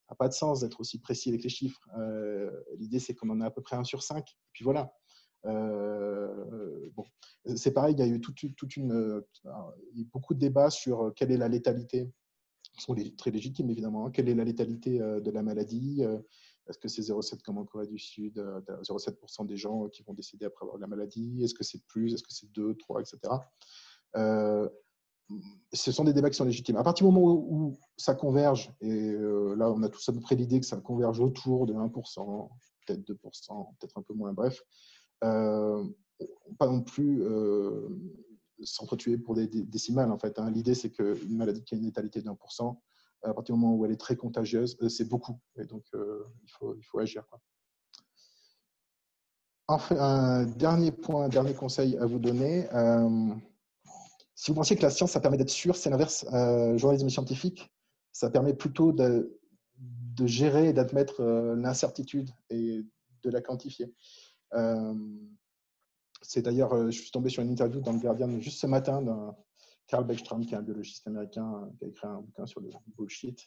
ça n'a pas de sens d'être aussi précis avec les chiffres. L'idée, c'est qu'on en a à peu près 1 sur 5. Et puis voilà. Bon. C'est pareil, il y a eu beaucoup de débats sur quelle est la létalité, qui sont très légitimes évidemment. Quelle est la létalité de la maladie? Est-ce que c'est 0,7 comme en Corée du Sud, 0,7% des gens qui vont décéder après avoir la maladie? Est-ce que c'est plus? Est-ce que c'est 2, 3, etc. Ce sont des débats qui sont légitimes. À partir du moment où ça converge, et là on a tous à peu près l'idée que ça converge autour de 1%, peut-être 2%, peut-être un peu moins, bref, pas non plus s'entretuer pour des décimales en fait. Hein. L'idée c'est qu'une maladie qui a une létalité de 1%, à partir du moment où elle est très contagieuse, c'est beaucoup. Et donc il faut agir. Quoi. Enfin, un dernier point, un dernier conseil à vous donner. Si vous pensez que la science, ça permet d'être sûr, c'est l'inverse. Journalisme scientifique, ça permet plutôt de gérer et d'admettre l'incertitude et de la quantifier. C'est d'ailleurs, je suis tombé sur une interview dans le Guardian juste ce matin d'un Carl Beckström, qui est un biologiste américain qui a écrit un bouquin sur le bullshit,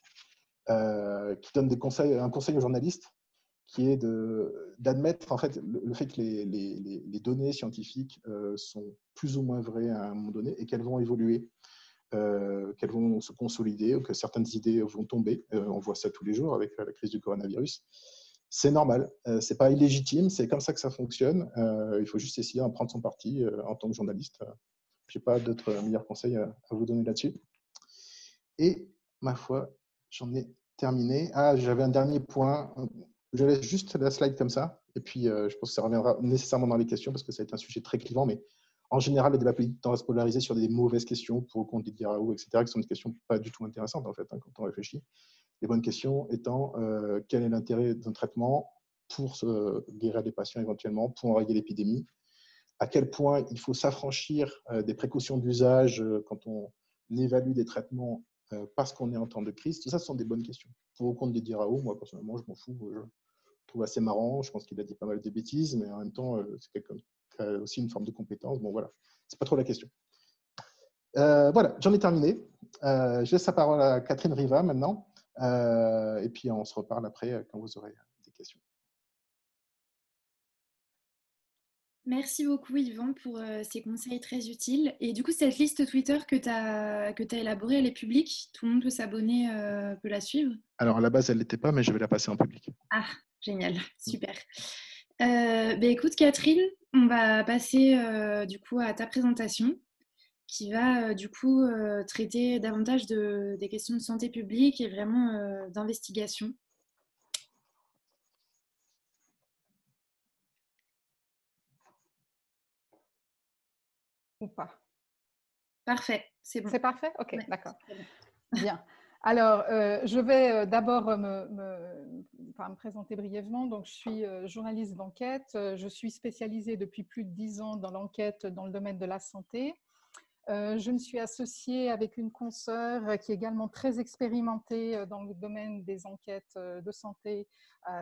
qui donne un conseil aux journalistes qui est d'admettre en fait le fait que les données scientifiques sont plus ou moins vraies à un moment donné et qu'elles vont évoluer, qu'elles vont se consolider ou que certaines idées vont tomber. On voit ça tous les jours avec la crise du coronavirus. C'est normal, c'est pas illégitime, c'est comme ça que ça fonctionne. Il faut juste essayer d'en prendre son parti en tant que journaliste. Je n'ai pas d'autres meilleurs conseils à vous donner là-dessus. Et ma foi, j'en ai terminé. Ah, j'avais un dernier point. Je laisse juste la slide comme ça. Et puis, je pense que ça reviendra nécessairement dans les questions parce que ça va être un sujet très clivant. Mais en général, le débat politique tend à se polariser sur des mauvaises questions pour ou contre Didier Raoult, etc., qui sont des questions pas du tout intéressantes, en fait, hein, quand on réfléchit. Les bonnes questions étant quel est l'intérêt d'un traitement pour guérir les patients éventuellement, pour enrayer l'épidémie, à quel point il faut s'affranchir des précautions d'usage quand on évalue des traitements parce qu'on est en temps de crise. Tout ça, ce sont des bonnes questions. Pour ou contre Didier Raoult, moi personnellement, je m'en fous. Je trouve assez marrant. Je pense qu'il a dit pas mal de bêtises, mais en même temps, c'est quelqu'un qui a aussi une forme de compétence. Bon, voilà, c'est pas trop la question. Voilà, j'en ai terminé. Je laisse la parole à Catherine Riva maintenant. Et puis, on se reparle après quand vous aurez des questions. Merci beaucoup Yvan pour ces conseils très utiles. Et du coup, cette liste Twitter que tu as élaborée, elle est publique? Tout le monde peut s'abonner, peut la suivre? Alors, à la base, elle l'était pas, mais je vais la passer en public. Ah, génial, super. Écoute Catherine, on va passer du coup à ta présentation qui va du coup traiter davantage des questions de santé publique et vraiment d'investigation. Ou pas? Parfait, c'est bon. C'est parfait? Ok, Ouais, d'accord. c'est bon. Bien. Alors, je vais d'abord me présenter brièvement. Donc, je suis journaliste d'enquête. Je suis spécialisée depuis plus de 10 ans dans l'enquête dans le domaine de la santé. Je me suis associée avec une consoeur qui est également très expérimentée dans le domaine des enquêtes de santé,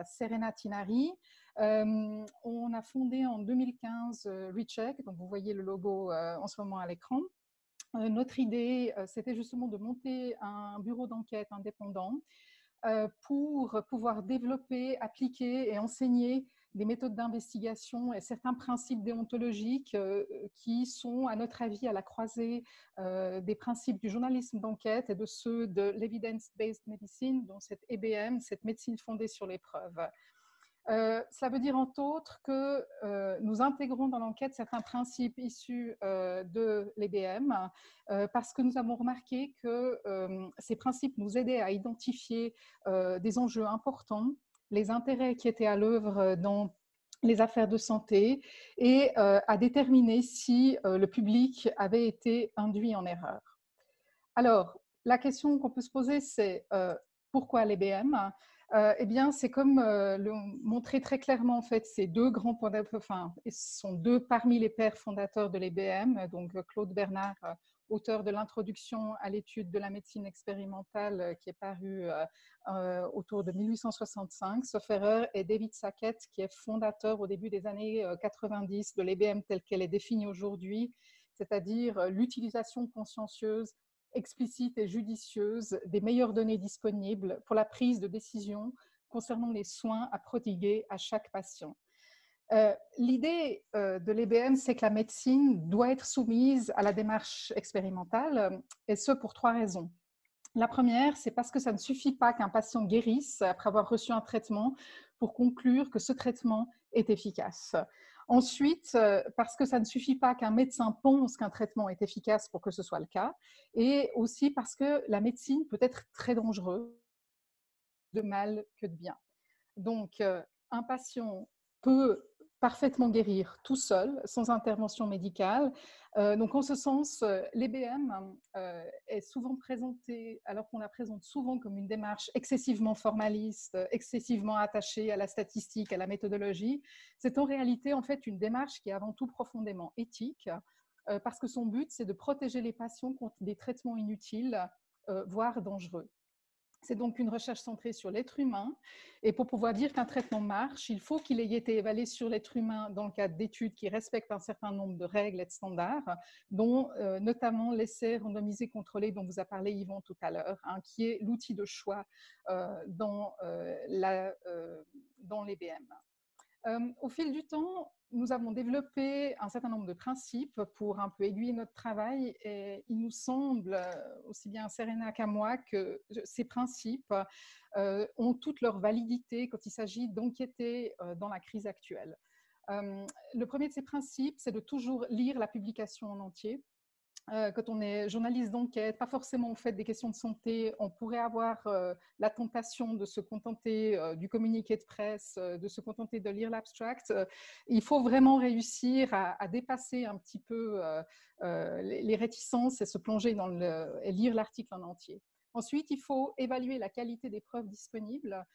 Serena Tinari. On a fondé en 2015 Recheck, donc vous voyez le logo en ce moment à l'écran. Notre idée, c'était justement de monter un bureau d'enquête indépendant pour pouvoir développer, appliquer et enseigner des méthodes d'investigation et certains principes déontologiques qui sont, à notre avis, à la croisée des principes du journalisme d'enquête et de ceux de l'evidence-based medicine, donc cette EBM, cette médecine fondée sur les preuves. Cela veut dire entre autres que nous intégrons dans l'enquête certains principes issus de l'EBM parce que nous avons remarqué que ces principes nous aidaient à identifier des enjeux importants, les intérêts qui étaient à l'œuvre dans les affaires de santé et à déterminer si le public avait été induit en erreur. Alors, la question qu'on peut se poser, c'est pourquoi l'EBM? Eh bien, c'est comme le montrer très clairement, en fait, ces deux grands enfin, ce sont deux parmi les pères fondateurs de l'EBM, donc Claude Bernard, auteur de l'introduction à l'étude de la médecine expérimentale, qui est paru autour de 1865, sauf erreur, et David Sackett, qui est fondateur au début des années 90 de l'EBM telle qu'elle est définie aujourd'hui, c'est-à-dire l'utilisation consciencieuse, explicite et judicieuse des meilleures données disponibles pour la prise de décision concernant les soins à prodiguer à chaque patient. L'idée de l'EBM, c'est que la médecine doit être soumise à la démarche expérimentale, et ce pour trois raisons. La première, c'est parce que ça ne suffit pas qu'un patient guérisse après avoir reçu un traitement pour conclure que ce traitement est efficace. Ensuite, parce que ça ne suffit pas qu'un médecin pense qu'un traitement est efficace pour que ce soit le cas. Et aussi parce que la médecine peut être très dangereuse, de mal que de bien. Donc, un patient peut parfaitement guérir tout seul, sans intervention médicale. Donc, en ce sens, l'EBM est souvent présentée, alors qu'on la présente souvent comme une démarche excessivement formaliste, excessivement attachée à la statistique, à la méthodologie. C'est en réalité, en fait, une démarche qui est avant tout profondément éthique, parce que son but, c'est de protéger les patients contre des traitements inutiles, voire dangereux. C'est donc une recherche centrée sur l'être humain. Et pour pouvoir dire qu'un traitement marche, il faut qu'il ait été évalué sur l'être humain dans le cadre d'études qui respectent un certain nombre de règles et de standards, dont notamment l'essai randomisé contrôlé dont vous a parlé Yvan tout à l'heure, hein, qui est l'outil de choix dans l'EBM. Au fil du temps, nous avons développé un certain nombre de principes pour un peu aiguiller notre travail et il nous semble, aussi bien à Serena qu'à moi, que ces principes ont toute leur validité quand il s'agit d'enquêter dans la crise actuelle. Le premier de ces principes, c'est de toujours lire la publication en entier. Quand on est journaliste d'enquête, pas forcément au fait des questions de santé, on pourrait avoir la tentation de se contenter du communiqué de presse, de se contenter de lire l'abstract. Il faut vraiment réussir à dépasser un petit peu les réticences et se plonger et lire l'article en entier. Ensuite, il faut évaluer la qualité des preuves disponibles.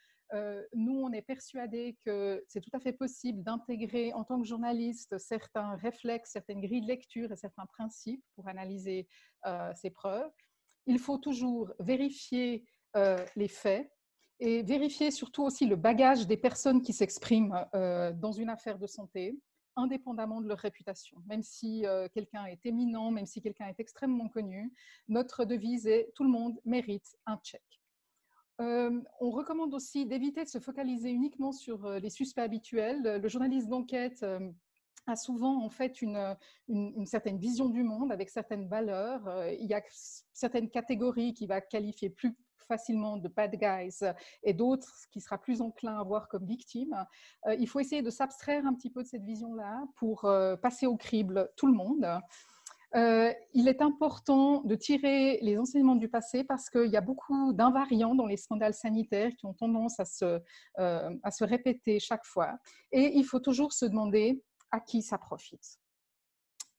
Nous, on est persuadés que c'est tout à fait possible d'intégrer en tant que journaliste certains réflexes, certaines grilles de lecture et certains principes pour analyser ces preuves. Il faut toujours vérifier les faits et vérifier surtout aussi le bagage des personnes qui s'expriment dans une affaire de santé, indépendamment de leur réputation. Même si quelqu'un est éminent, même si quelqu'un est extrêmement connu, notre devise est « tout le monde mérite un check ». On recommande aussi d'éviter de se focaliser uniquement sur les suspects habituels. Le journaliste d'enquête a souvent en fait une certaine vision du monde avec certaines valeurs. Il y a certaines catégories qui va qualifier plus facilement de bad guys et d'autres qui sera plus enclin à voir comme victimes. Il faut essayer de s'abstraire un petit peu de cette vision-là pour passer au crible tout le monde. Il est important de tirer les enseignements du passé parce qu'il y a beaucoup d'invariants dans les scandales sanitaires qui ont tendance à se répéter chaque fois. Et il faut toujours se demander à qui ça profite.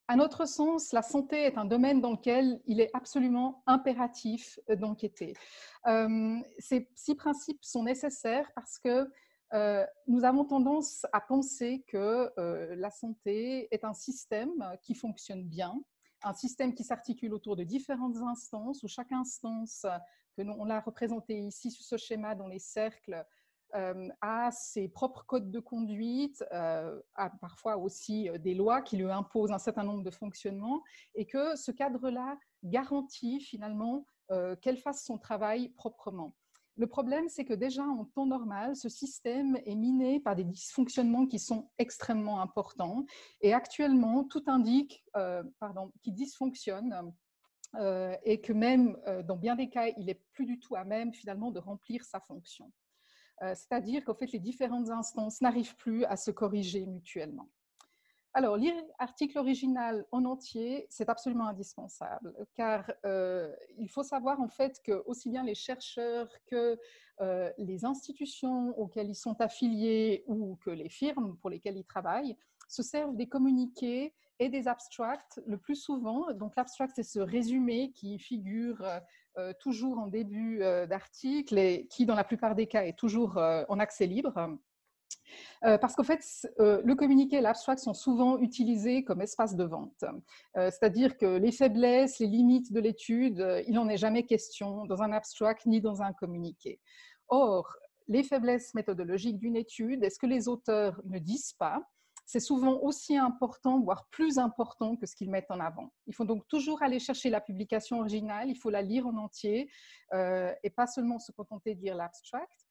À notre sens, la santé est un domaine dans lequel il est absolument impératif d'enquêter. Ces 6 principes sont nécessaires parce que nous avons tendance à penser que la santé est un système qui fonctionne bien, un système qui s'articule autour de différentes instances, où chaque instance, on l'a représentée ici sur ce schéma dans les cercles, a ses propres codes de conduite, a parfois aussi des lois qui lui imposent un certain nombre de fonctionnements, et que ce cadre-là garantit finalement qu'elle fasse son travail proprement. Le problème, c'est que déjà en temps normal, ce système est miné par des dysfonctionnements qui sont extrêmement importants, et actuellement, tout indique qu'il dysfonctionne. Et que même dans bien des cas, il n'est plus du tout à même finalement de remplir sa fonction. C'est-à-dire qu'en fait, les différentes instances n'arrivent plus à se corriger mutuellement. Alors, lire l'article original en entier, c'est absolument indispensable, car il faut savoir en fait que aussi bien les chercheurs que les institutions auxquelles ils sont affiliés ou que les firmes pour lesquelles ils travaillent se servent des communiqués et des abstracts le plus souvent. Donc, l'abstract, c'est ce résumé qui figure toujours en début d'article et qui, dans la plupart des cas, est toujours en accès libre. Parce qu'en fait, le communiqué et l'abstract sont souvent utilisés comme espace de vente. C'est-à-dire que les faiblesses, les limites de l'étude, il n'en est jamais question dans un abstract ni dans un communiqué. Or, les faiblesses méthodologiques d'une étude, est-ce que les auteurs ne disent pas? C'est souvent aussi important, voire plus important que ce qu'ils mettent en avant. Il faut donc toujours aller chercher la publication originale, il faut la lire en entier et pas seulement se contenter de lire l'abstract.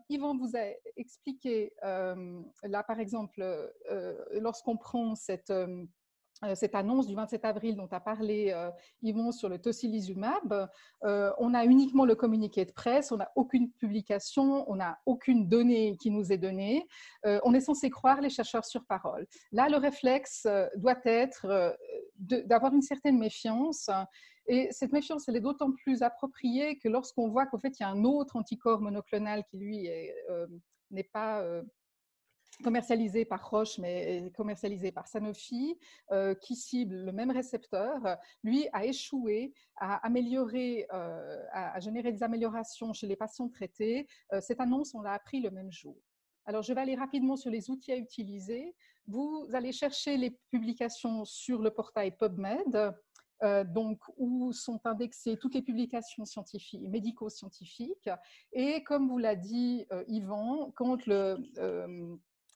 Yvan vous a expliqué, là par exemple, lorsqu'on prend cette annonce du 27 avril dont a parlé Yvon sur le tocilizumab, on a uniquement le communiqué de presse, on n'a aucune publication, on n'a aucune donnée qui nous est donnée. On est censé croire les chercheurs sur parole. Là, le réflexe doit être d'avoir une certaine méfiance. Et cette méfiance, elle est d'autant plus appropriée que lorsqu'on voit qu'en fait, il y a un autre anticorps monoclonal qui, lui, n'est pas commercialisé par Roche, mais commercialisé par Sanofi, qui cible le même récepteur, lui a échoué à améliorer, à générer des améliorations chez les patients traités. Cette annonce, on l'a appris le même jour. Alors, je vais aller rapidement sur les outils à utiliser. Vous allez chercher les publications sur le portail PubMed, donc, où sont indexées toutes les publications scientifiques, médico-scientifiques. Et comme vous l'a dit Yvan, quand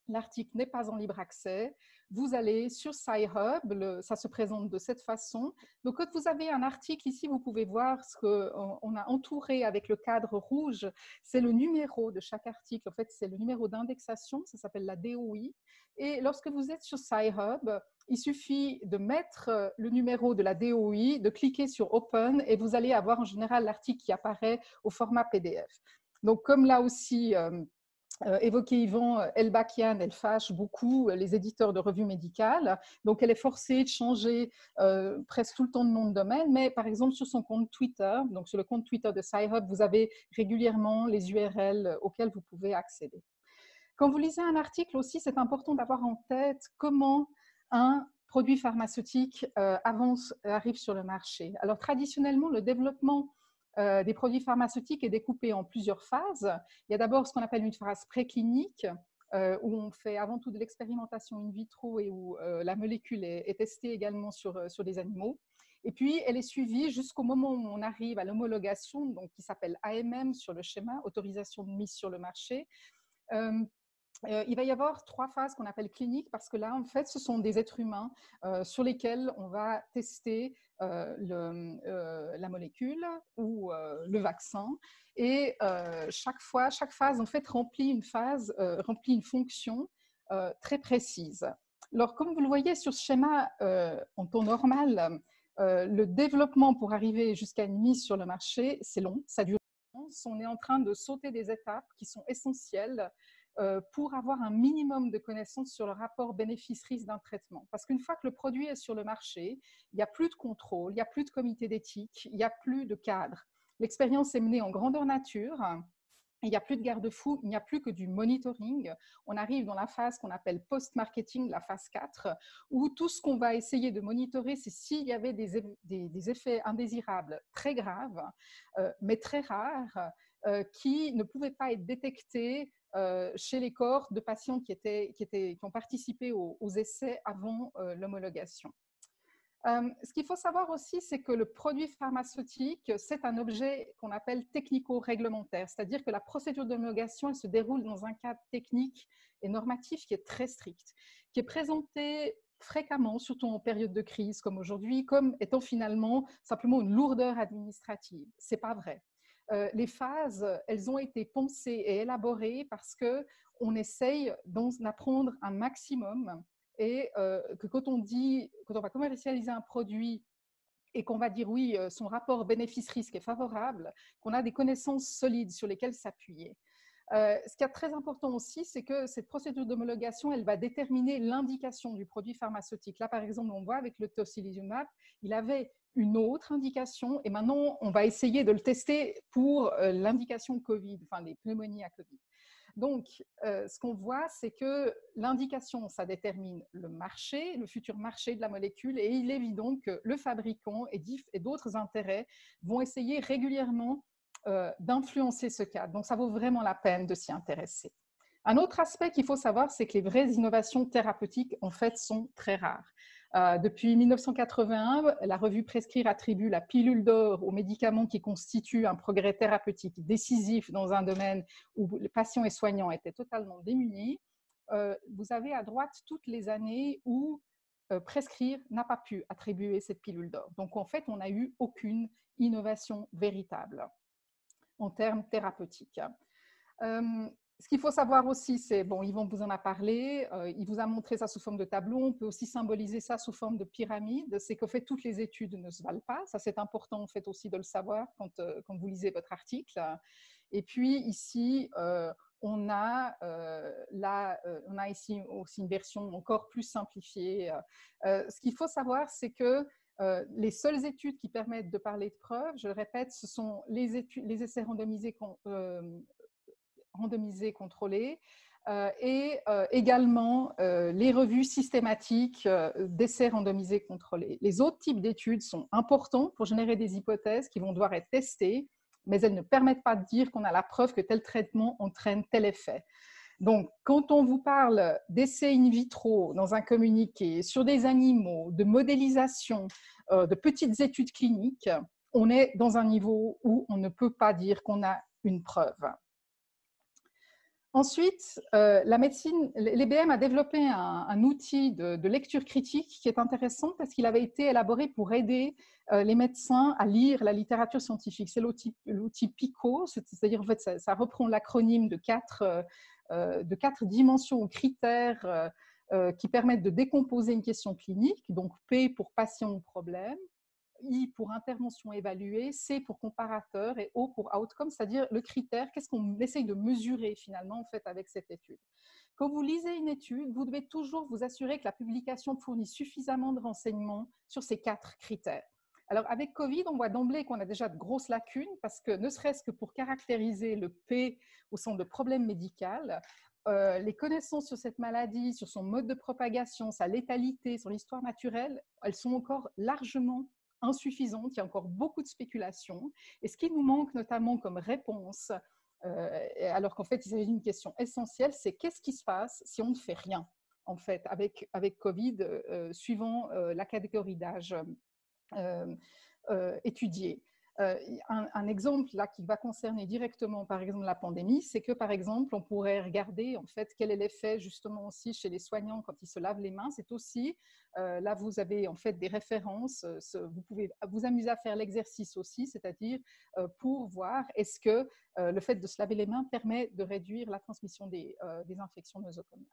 l'article n'est pas en libre accès, vous allez sur Sci-Hub, ça se présente de cette façon. Donc, quand vous avez un article ici, vous pouvez voir ce qu'on a entouré avec le cadre rouge, c'est le numéro de chaque article. En fait, c'est le numéro d'indexation, ça s'appelle la DOI. Et lorsque vous êtes sur Sci-Hub, il suffit de mettre le numéro de la DOI, de cliquer sur Open, et vous allez avoir en général l'article qui apparaît au format PDF. Donc, comme là aussi évoqué Yvan, Elbakian, elle fâche beaucoup les éditeurs de revues médicales. Donc, elle est forcée de changer presque tout le temps de nom de domaine. Mais par exemple, sur son compte Twitter, donc sur le compte Twitter de Sci-Hub, vous avez régulièrement les URL auxquelles vous pouvez accéder. Quand vous lisez un article aussi, c'est important d'avoir en tête comment un produit pharmaceutique arrive sur le marché. Alors, traditionnellement, le développement des produits pharmaceutiques est découpé en plusieurs phases. Il y a d'abord ce qu'on appelle une phase préclinique, où on fait avant tout de l'expérimentation in vitro et où la molécule est testée également sur des animaux. Et puis, elle est suivie jusqu'au moment où on arrive à l'homologation, donc qui s'appelle AMM sur le schéma, autorisation de mise sur le marché. Il va y avoir 3 phases qu'on appelle cliniques parce que là, en fait, ce sont des êtres humains sur lesquels on va tester la molécule ou le vaccin. Et chaque phase, en fait, remplit une fonction très précise. Alors, comme vous le voyez sur ce schéma, en temps normal, le développement pour arriver jusqu'à une mise sur le marché, c'est long, ça dure longtemps. On est en train de sauter des étapes qui sont essentielles pour avoir un minimum de connaissances sur le rapport bénéfice-risque d'un traitement. Parce qu'une fois que le produit est sur le marché, il n'y a plus de contrôle, il n'y a plus de comité d'éthique, il n'y a plus de cadre. L'expérience est menée en grandeur nature. Il n'y a plus de garde-fous, il n'y a plus que du monitoring. On arrive dans la phase qu'on appelle post-marketing, la phase 4, où tout ce qu'on va essayer de monitorer, c'est s'il y avait des effets indésirables très graves, mais très rares, qui ne pouvaient pas être détectés chez les cohortes de patients qui ont participé aux essais avant l'homologation. Ce qu'il faut savoir aussi, c'est que le produit pharmaceutique, c'est un objet qu'on appelle technico-réglementaire, c'est-à-dire que la procédure d'homologation, elle se déroule dans un cadre technique et normatif qui est très strict, qui est présenté fréquemment, surtout en période de crise comme aujourd'hui, comme étant finalement simplement une lourdeur administrative. Ce n'est pas vrai. Les phases, elles ont été pensées et élaborées parce qu'on essaye d'en apprendre un maximum et que quand on va commercialiser un produit et qu'on va dire oui, son rapport bénéfice-risque est favorable, qu'on a des connaissances solides sur lesquelles s'appuyer. Ce qui est très important aussi, c'est que cette procédure d'homologation, elle va déterminer l'indication du produit pharmaceutique. Là, par exemple, on voit avec le tocilizumab, il avait une autre indication et maintenant, on va essayer de le tester pour l'indication Covid, enfin les pneumonies à Covid. Donc, ce qu'on voit, c'est que l'indication, ça détermine le marché, le futur marché de la molécule, et il est évident que le fabricant et d'autres intérêts vont essayer régulièrement d'influencer ce cadre. Donc, ça vaut vraiment la peine de s'y intéresser. Un autre aspect qu'il faut savoir, c'est que les vraies innovations thérapeutiques, en fait, sont très rares. Depuis 1981, la revue Prescrire attribue la pilule d'or aux médicaments qui constituent un progrès thérapeutique décisif dans un domaine où les patients et soignants étaient totalement démunis. Vous avez à droite toutes les années où Prescrire n'a pas pu attribuer cette pilule d'or. Donc, en fait, on n'a eu aucune innovation véritable en termes thérapeutiques. Ce qu'il faut savoir aussi, c'est, bon, Yvon vous en a parlé, il vous a montré ça sous forme de tableau, on peut aussi symboliser ça sous forme de pyramide, c'est qu'en fait, toutes les études ne se valent pas, ça c'est important en fait aussi de le savoir quand vous lisez votre article. Et puis ici, on a ici aussi une version encore plus simplifiée. Ce qu'il faut savoir, c'est que les seules études qui permettent de parler de preuves, je le répète, ce sont les essais randomisés contrôlés et également les revues systématiques d'essais randomisés contrôlés. Les autres types d'études sont importants pour générer des hypothèses qui vont devoir être testées, mais elles ne permettent pas de dire qu'on a la preuve que tel traitement entraîne tel effet. Donc, quand on vous parle d'essais in vitro dans un communiqué sur des animaux, de modélisation, de petites études cliniques, on est dans un niveau où on ne peut pas dire qu'on a une preuve. Ensuite, la médecine, l'EBM a développé un outil de lecture critique qui est intéressant parce qu'il avait été élaboré pour aider les médecins à lire la littérature scientifique. C'est l'outil PICO, c'est-à-dire en fait ça reprend l'acronyme de quatre dimensions ou critères qui permettent de décomposer une question clinique. Donc P pour patient ou problème, I pour intervention évaluée, C pour comparateur et O pour outcome, c'est-à-dire le critère, qu'est-ce qu'on essaye de mesurer finalement en fait avec cette étude. Quand vous lisez une étude, vous devez toujours vous assurer que la publication fournit suffisamment de renseignements sur ces 4 critères. Alors avec Covid, on voit d'emblée qu'on a déjà de grosses lacunes parce que ne serait-ce que pour caractériser le P au sens de problème médical, les connaissances sur cette maladie, sur son mode de propagation, sa létalité, son histoire naturelle, elles sont encore largement insuffisante, il y a encore beaucoup de spéculations. Et ce qui nous manque notamment comme réponse, alors qu'en fait il s'agit d'une question essentielle, c'est qu'est-ce qui se passe si on ne fait rien en fait avec Covid, suivant la catégorie d'âge étudiée. Un exemple là qui va concerner directement par exemple la pandémie, c'est que par exemple on pourrait regarder en fait quel est l'effet justement aussi chez les soignants quand ils se lavent les mains. C'est aussi là vous avez en fait des références, vous pouvez vous amuser à faire l'exercice aussi, c'est-à-dire pour voir est-ce que le fait de se laver les mains permet de réduire la transmission des infections nosocomiales.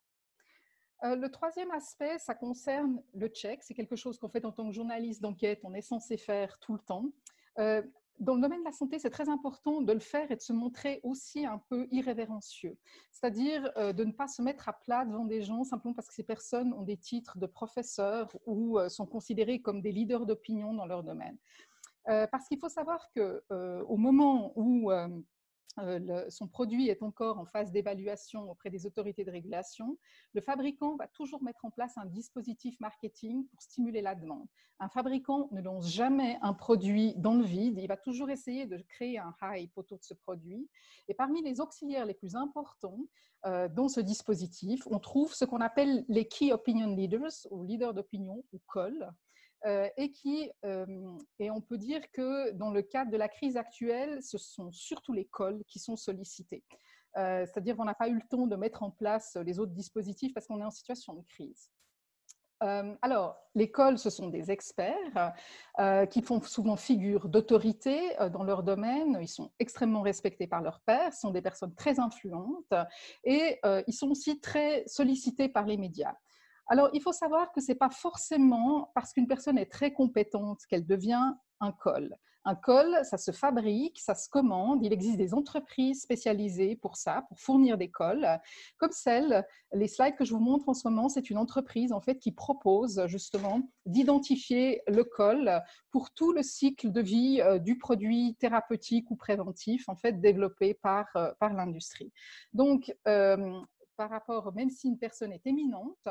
Le troisième aspect, ça concerne le check. C'est quelque chose qu'en fait, en tant que journaliste d'enquête, on est censé faire tout le temps. Dans le domaine de la santé, c'est très important de le faire et de se montrer aussi un peu irrévérencieux. C'est-à-dire de ne pas se mettre à plat devant des gens simplement parce que ces personnes ont des titres de professeurs ou sont considérées comme des leaders d'opinion dans leur domaine. Parce qu'il faut savoir qu'au moment où son produit est encore en phase d'évaluation auprès des autorités de régulation, le fabricant va toujours mettre en place un dispositif marketing pour stimuler la demande. Un fabricant ne lance jamais un produit dans le vide, il va toujours essayer de créer un hype autour de ce produit. Et parmi les auxiliaires les plus importants dans ce dispositif, on trouve ce qu'on appelle les Key Opinion Leaders, ou leaders d'opinion, ou COL. Et on peut dire que dans le cadre de la crise actuelle, ce sont surtout les cols qui sont sollicités. C'est-à-dire qu'on n'a pas eu le temps de mettre en place les autres dispositifs parce qu'on est en situation de crise. Alors, les cols, ce sont des experts qui font souvent figure d'autorité dans leur domaine. Ils sont extrêmement respectés par leurs pairs, sont des personnes très influentes et ils sont aussi très sollicités par les médias. Alors, il faut savoir que ce n'est pas forcément parce qu'une personne est très compétente qu'elle devient un col. Un col, ça se fabrique, ça se commande. Il existe des entreprises spécialisées pour ça, pour fournir des cols. Comme les slides que je vous montre en ce moment, c'est une entreprise en fait qui propose justement d'identifier le col pour tout le cycle de vie du produit thérapeutique ou préventif en fait développé par l'industrie. Donc, par rapport, même si une personne est éminente,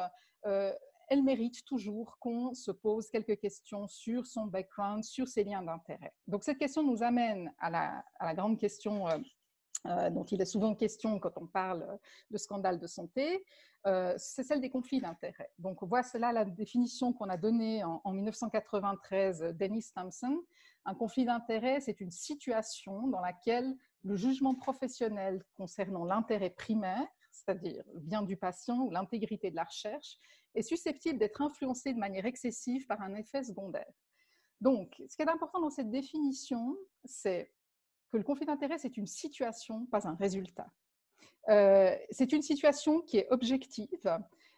elle mérite toujours qu'on se pose quelques questions sur son background, sur ses liens d'intérêt. Donc cette question nous amène à la grande question dont il est souvent question quand on parle de scandale de santé, c'est celle des conflits d'intérêts. Donc voici là la définition qu'on a donnée en 1993, Dennis Thompson. Un conflit d'intérêts, c'est une situation dans laquelle le jugement professionnel concernant l'intérêt primaire, c'est-à-dire le bien du patient ou l'intégrité de la recherche, est susceptible d'être influencé de manière excessive par un effet secondaire. Donc, ce qui est important dans cette définition, c'est que le conflit d'intérêt, c'est une situation, pas un résultat. C'est une situation qui est objective.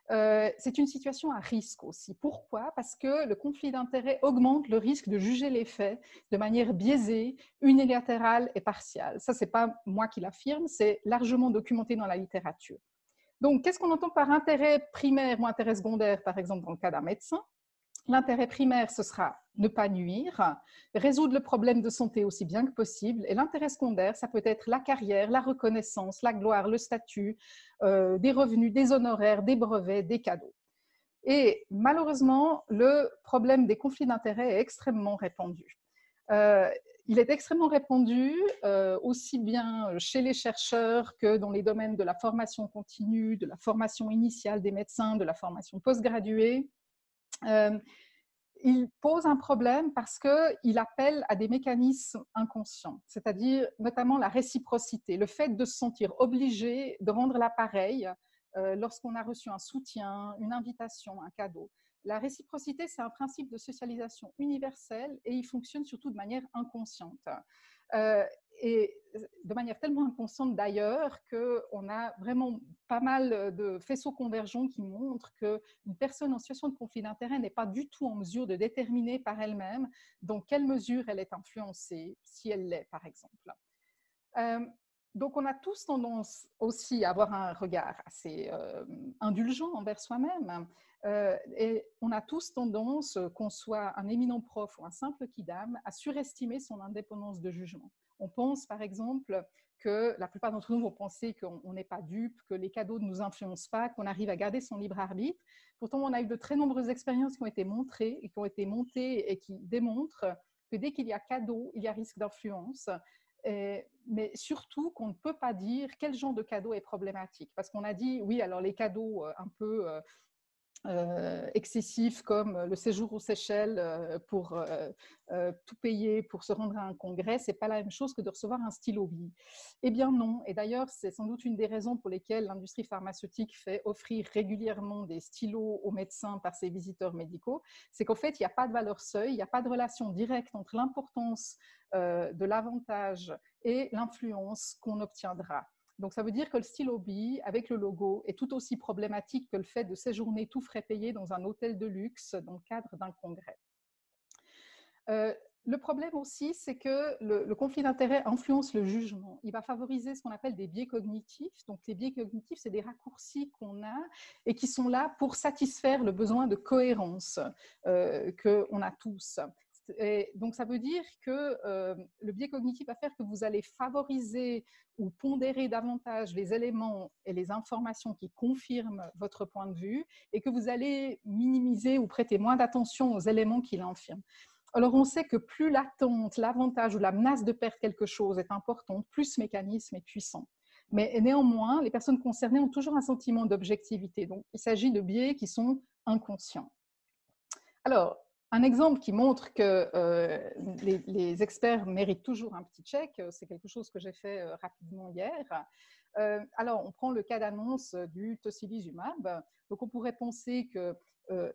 C'est une situation à risque aussi. Pourquoi? Parce que le conflit d'intérêt augmente le risque de juger les faits de manière biaisée, unilatérale et partiale. Ça, ce n'est pas moi qui l'affirme, c'est largement documenté dans la littérature. Donc, qu'est-ce qu'on entend par intérêt primaire ou intérêt secondaire, par exemple, dans le cas d'un médecin? L'intérêt primaire, ce sera ne pas nuire, résoudre le problème de santé aussi bien que possible. Et l'intérêt secondaire, ça peut être la carrière, la reconnaissance, la gloire, le statut, des revenus, des honoraires, des brevets, des cadeaux. Et malheureusement, le problème des conflits d'intérêts est extrêmement répandu. Il est extrêmement répandu aussi bien chez les chercheurs que dans les domaines de la formation continue, de la formation initiale des médecins, de la formation postgraduée. Il pose un problème parce qu'il appelle à des mécanismes inconscients, c'est-à-dire notamment la réciprocité, le fait de se sentir obligé de rendre l'appareil lorsqu'on a reçu un soutien, une invitation, un cadeau. La réciprocité, c'est un principe de socialisation universel et il fonctionne surtout de manière inconsciente. Et de manière tellement inconsciente d'ailleurs qu'on a vraiment pas mal de faisceaux convergents qui montrent qu'une personne en situation de conflit d'intérêt n'est pas du tout en mesure de déterminer par elle-même dans quelle mesure elle est influencée, si elle l'est par exemple. Donc on a tous tendance aussi à avoir un regard assez indulgent envers soi-même. Et on a tous tendance, qu'on soit un éminent prof ou un simple kidam, à surestimer son indépendance de jugement. On pense par exemple que la plupart d'entre nous vont penser qu'on n'est pas dupe, que les cadeaux ne nous influencent pas, qu'on arrive à garder son libre arbitre. Pourtant, on a eu de très nombreuses expériences qui ont été montrées et qui ont été montées et qui démontrent que dès qu'il y a cadeau, il y a risque d'influence. Mais surtout qu'on ne peut pas dire quel genre de cadeau est problématique. Parce qu'on a dit, oui, alors les cadeaux un peu excessifs comme le séjour aux Seychelles pour tout payer pour se rendre à un congrès, ce n'est pas la même chose que de recevoir un stylo bille. Eh bien non, et d'ailleurs c'est sans doute une des raisons pour lesquelles l'industrie pharmaceutique fait offrir régulièrement des stylos aux médecins par ses visiteurs médicaux, c'est qu'en fait il n'y a pas de valeur seuil, il n'y a pas de relation directe entre l'importance de l'avantage et l'influence qu'on obtiendra. Donc, ça veut dire que le stylo bi, avec le logo, est tout aussi problématique que le fait de séjourner tout frais payé dans un hôtel de luxe dans le cadre d'un congrès. Le problème aussi, c'est que le conflit d'intérêts influence le jugement. Il va favoriser ce qu'on appelle des biais cognitifs. Donc, les biais cognitifs, c'est des raccourcis qu'on a et qui sont là pour satisfaire le besoin de cohérence qu'on a tous. Et donc, ça veut dire que le biais cognitif va faire que vous allez favoriser ou pondérer davantage les éléments et les informations qui confirment votre point de vue et que vous allez minimiser ou prêter moins d'attention aux éléments qui l'infirment. Alors, on sait que plus l'attente, l'avantage ou la menace de perdre quelque chose est importante, plus ce mécanisme est puissant. Mais néanmoins, les personnes concernées ont toujours un sentiment d'objectivité. Donc, il s'agit de biais qui sont inconscients. Alors, un exemple qui montre que les experts méritent toujours un petit check, c'est quelque chose que j'ai fait rapidement hier. Alors, on prend le cas d'annonce du tocilizumab. Donc, on pourrait penser que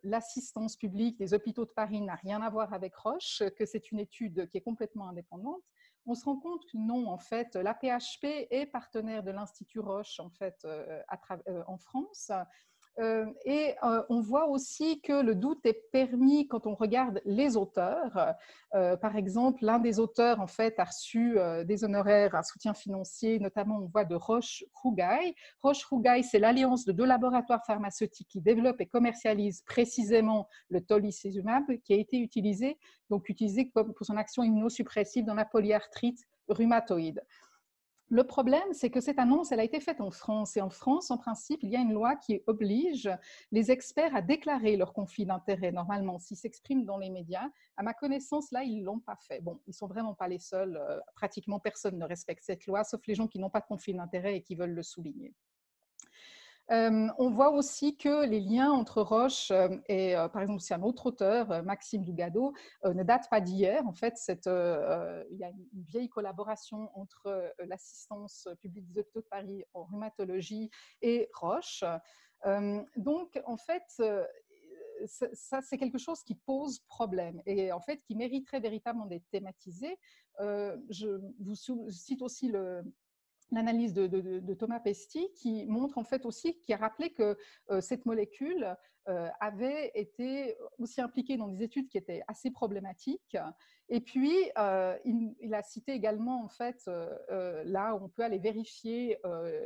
l'assistance publique des hôpitaux de Paris n'a rien à voir avec Roche, que c'est une étude qui est complètement indépendante. On se rend compte que non, en fait, la PHP est partenaire de l'Institut Roche en fait, en France. Et on voit aussi que le doute est permis quand on regarde les auteurs. Par exemple, l'un des auteurs en fait, a reçu des honoraires, un soutien financier, notamment on voit de Roche-Rougail. Roche-Rougail, c'est l'alliance de 2 laboratoires pharmaceutiques qui développent et commercialisent précisément le tocilizumab qui a été utilisé pour son action immunosuppressive dans la polyarthrite rhumatoïde. Le problème, c'est que cette annonce, elle a été faite en France. Et en France, en principe, il y a une loi qui oblige les experts à déclarer leur conflit d'intérêts, normalement, s'ils s'expriment dans les médias. À ma connaissance, là, ils ne l'ont pas fait. Bon, ils ne sont vraiment pas les seuls. Pratiquement personne ne respecte cette loi, sauf les gens qui n'ont pas de conflit d'intérêts et qui veulent le souligner. On voit aussi que les liens entre Roche et, par exemple, c'est un autre auteur, Maxime Dougado, ne datent pas d'hier. En fait, il y a une vieille collaboration entre l'assistance publique des hôpitaux de Paris en rhumatologie et Roche. Donc, en fait, ça, c'est quelque chose qui pose problème et en fait, qui mériterait véritablement d'être thématisé. Je vous cite aussi l'analyse de Thomas Pesty qui montre en fait aussi, qui a rappelé que cette molécule avait été aussi impliquée dans des études qui étaient assez problématiques. Et puis, il a cité également, en fait, là où on peut aller vérifier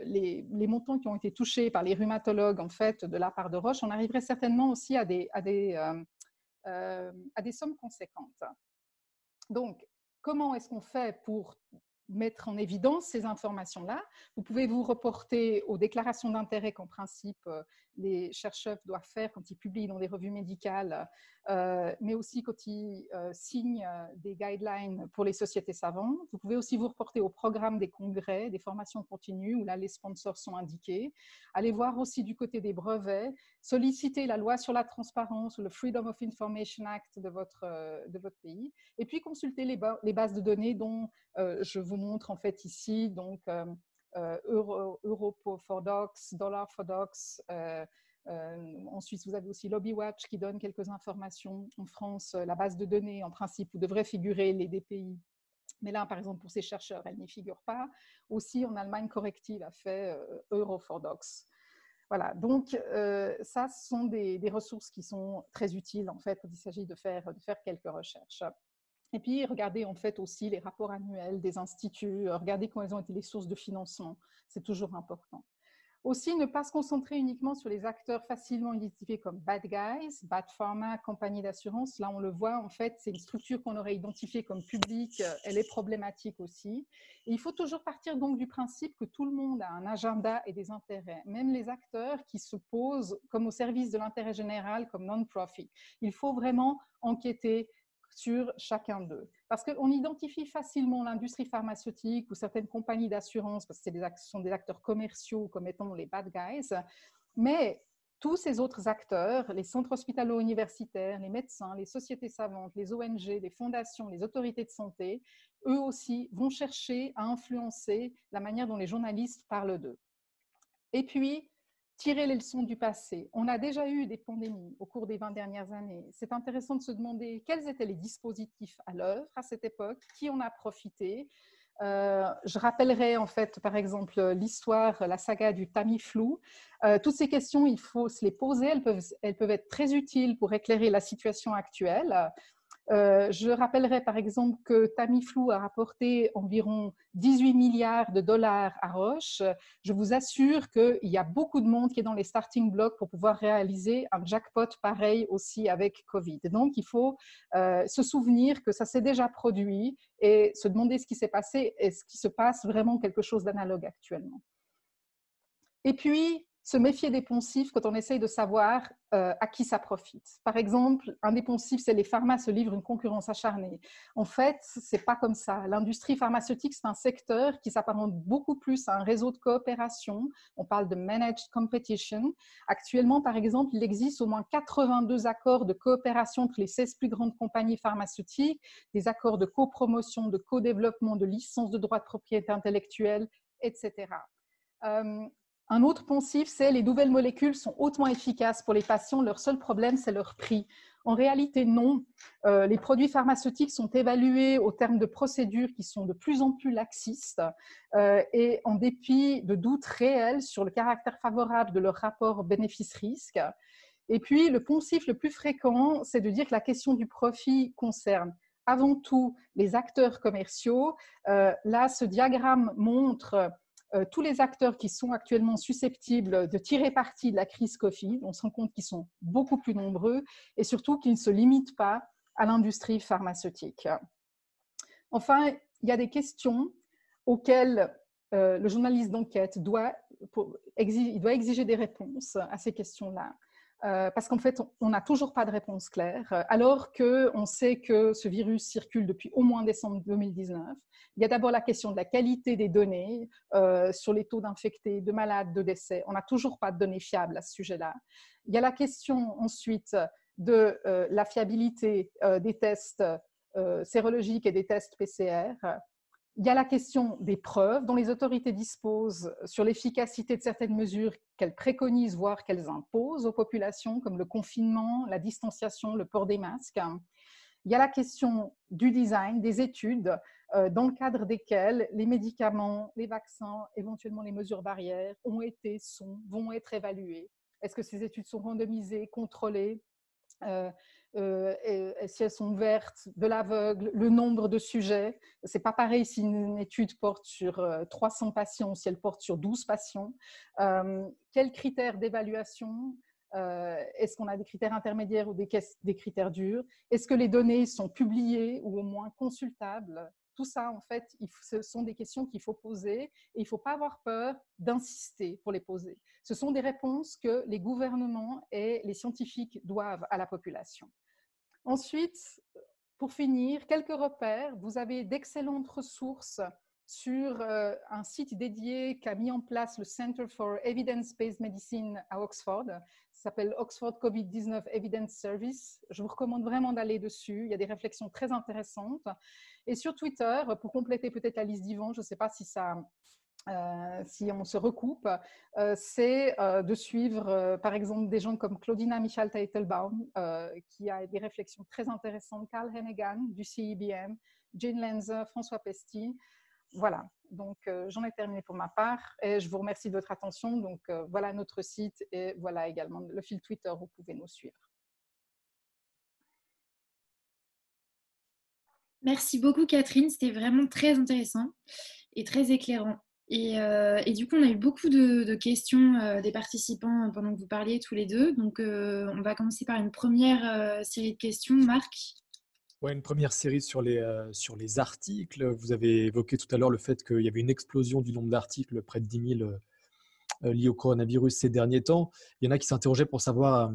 les montants qui ont été touchés par les rhumatologues, en fait, de la part de Roche. On arriverait certainement aussi à des sommes conséquentes. Donc, comment est-ce qu'on fait pour mettre en évidence ces informations-là? Vous pouvez vous reporter aux déclarations d'intérêt qu'en principe les chercheurs doivent faire quand ils publient dans des revues médicales, mais aussi quand ils signent des guidelines pour les sociétés savantes. Vous pouvez aussi vous reporter au programme des congrès, des formations continues, où là les sponsors sont indiqués. Allez voir aussi du côté des brevets, solliciter la loi sur la transparence ou le Freedom of Information Act de votre pays, et puis consulter les bases de données dont je vous montre en fait ici, donc Euro for Docs, Dollar for Docs. Ensuite, vous avez aussi LobbyWatch qui donne quelques informations. En France, la base de données, en principe, où devraient figurer les DPI. Mais là, par exemple, pour ces chercheurs, elle n'y figure pas. Aussi, en Allemagne, Corrective a fait Euro for Docs. Voilà, donc ça, ce sont des ressources qui sont très utiles, en fait, quand il s'agit de faire quelques recherches. Et puis, regardez en fait aussi les rapports annuels des instituts, regardez quelles ont été les sources de financement, c'est toujours important. Aussi, ne pas se concentrer uniquement sur les acteurs facilement identifiés comme bad guys, bad pharma, compagnie d'assurance. Là, on le voit, en fait, c'est une structure qu'on aurait identifiée comme publique, elle est problématique aussi. Et il faut toujours partir donc du principe que tout le monde a un agenda et des intérêts, même les acteurs qui se posent comme au service de l'intérêt général, comme non-profit. Il faut vraiment enquêter sur chacun d'eux. Parce qu'on identifie facilement l'industrie pharmaceutique ou certaines compagnies d'assurance, parce que ce sont des acteurs commerciaux comme étant les bad guys, mais tous ces autres acteurs, les centres hospitalo-universitaires, les médecins, les sociétés savantes, les ONG, les fondations, les autorités de santé, eux aussi vont chercher à influencer la manière dont les journalistes parlent d'eux. Et puis, tirer les leçons du passé. On a déjà eu des pandémies au cours des 20 dernières années. C'est intéressant de se demander quels étaient les dispositifs à l'œuvre à cette époque, qui en a profité, Je rappellerai en fait, par exemple, l'histoire, la saga du Tamiflu. Toutes ces questions, il faut se les poser. Elles peuvent être très utiles pour éclairer la situation actuelle. Je rappellerai par exemple que Tamiflu a rapporté environ 18 milliards de dollars à Roche. Je vous assure qu'il y a beaucoup de monde qui est dans les starting blocks pour pouvoir réaliser un jackpot pareil aussi avec Covid. Donc, il faut se souvenir que ça s'est déjà produit et se demander ce qui s'est passé et ce qui se passe vraiment quelque chose d'analogue actuellement. Et puis, se méfier des poncifs quand on essaye de savoir à qui ça profite. Par exemple, un des poncifs, c'est les pharma se livrent une concurrence acharnée. En fait, ce n'est pas comme ça. L'industrie pharmaceutique, c'est un secteur qui s'apparente beaucoup plus à un réseau de coopération. On parle de managed competition. Actuellement, par exemple, il existe au moins 82 accords de coopération entre les 16 plus grandes compagnies pharmaceutiques, des accords de copromotion, de co-développement, de licence de droits de propriété intellectuelle, etc. Un autre poncif, c'est les nouvelles molécules sont hautement efficaces pour les patients. Leur seul problème, c'est leur prix. En réalité, non. Les produits pharmaceutiques sont évalués au terme de procédures qui sont de plus en plus laxistes et en dépit de doutes réels sur le caractère favorable de leur rapport bénéfice-risque. Et puis, le poncif le plus fréquent, c'est de dire que la question du profit concerne avant tout les acteurs commerciaux. Là, ce diagramme montre tous les acteurs qui sont actuellement susceptibles de tirer parti de la crise Covid. On se rend compte qu'ils sont beaucoup plus nombreux et surtout qu'ils ne se limitent pas à l'industrie pharmaceutique. Enfin, il y a des questions auxquelles le journaliste d'enquête doit exiger des réponses à ces questions-là. Parce qu'en fait, on n'a toujours pas de réponse claire, alors qu'on sait que ce virus circule depuis au moins décembre 2019. Il y a d'abord la question de la qualité des données sur les taux d'infectés, de malades, de décès. On n'a toujours pas de données fiables à ce sujet-là. Il y a la question ensuite de la fiabilité des tests sérologiques et des tests PCR. Il y a la question des preuves dont les autorités disposent sur l'efficacité de certaines mesures qu'elles préconisent, voire qu'elles imposent aux populations, comme le confinement, la distanciation, le port des masques. Il y a la question du design, des études, dans le cadre desquelles les médicaments, les vaccins, éventuellement les mesures barrières vont être évalués. Est-ce que ces études sont randomisées, contrôlées ? Si elles sont ouvertes, de l'aveugle, le nombre de sujets. Ce n'est pas pareil si une étude porte sur 300 patients ou si elle porte sur 12 patients. Quels critères d'évaluation ? Est-ce qu'on a des critères intermédiaires ou des critères durs ? Est-ce que les données sont publiées ou au moins consultables ? Tout ça, en fait, ce sont des questions qu'il faut poser et il ne faut pas avoir peur d'insister pour les poser. Ce sont des réponses que les gouvernements et les scientifiques doivent à la population. Ensuite, pour finir, quelques repères. Vous avez d'excellentes ressources sur un site dédié qu'a mis en place le Center for Evidence-Based Medicine à Oxford. Ça s'appelle Oxford COVID-19 Evidence Service. Je vous recommande vraiment d'aller dessus. Il y a des réflexions très intéressantes. Et sur Twitter, pour compléter peut-être la liste d'Yvan, je ne sais pas si si on se recoupe, c'est de suivre par exemple des gens comme Claudina Michal-Teitelbaum qui a des réflexions très intéressantes, Carl Hennegan du CIBM, Jane Lenzer, François Pesti. Voilà, donc j'en ai terminé pour ma part et je vous remercie de votre attention. Donc voilà notre site et voilà également le fil Twitter, vous pouvez nous suivre. Merci beaucoup Catherine, c'était vraiment très intéressant et très éclairant. Et du coup, on a eu beaucoup de questions des participants pendant que vous parliez tous les deux. Donc, on va commencer par une première série de questions. Marc ? Ouais, une première série sur les articles. Vous avez évoqué tout à l'heure le fait qu'il y avait une explosion du nombre d'articles, près de 10 000 liés au coronavirus ces derniers temps. Il y en a qui s'interrogeaient pour savoir,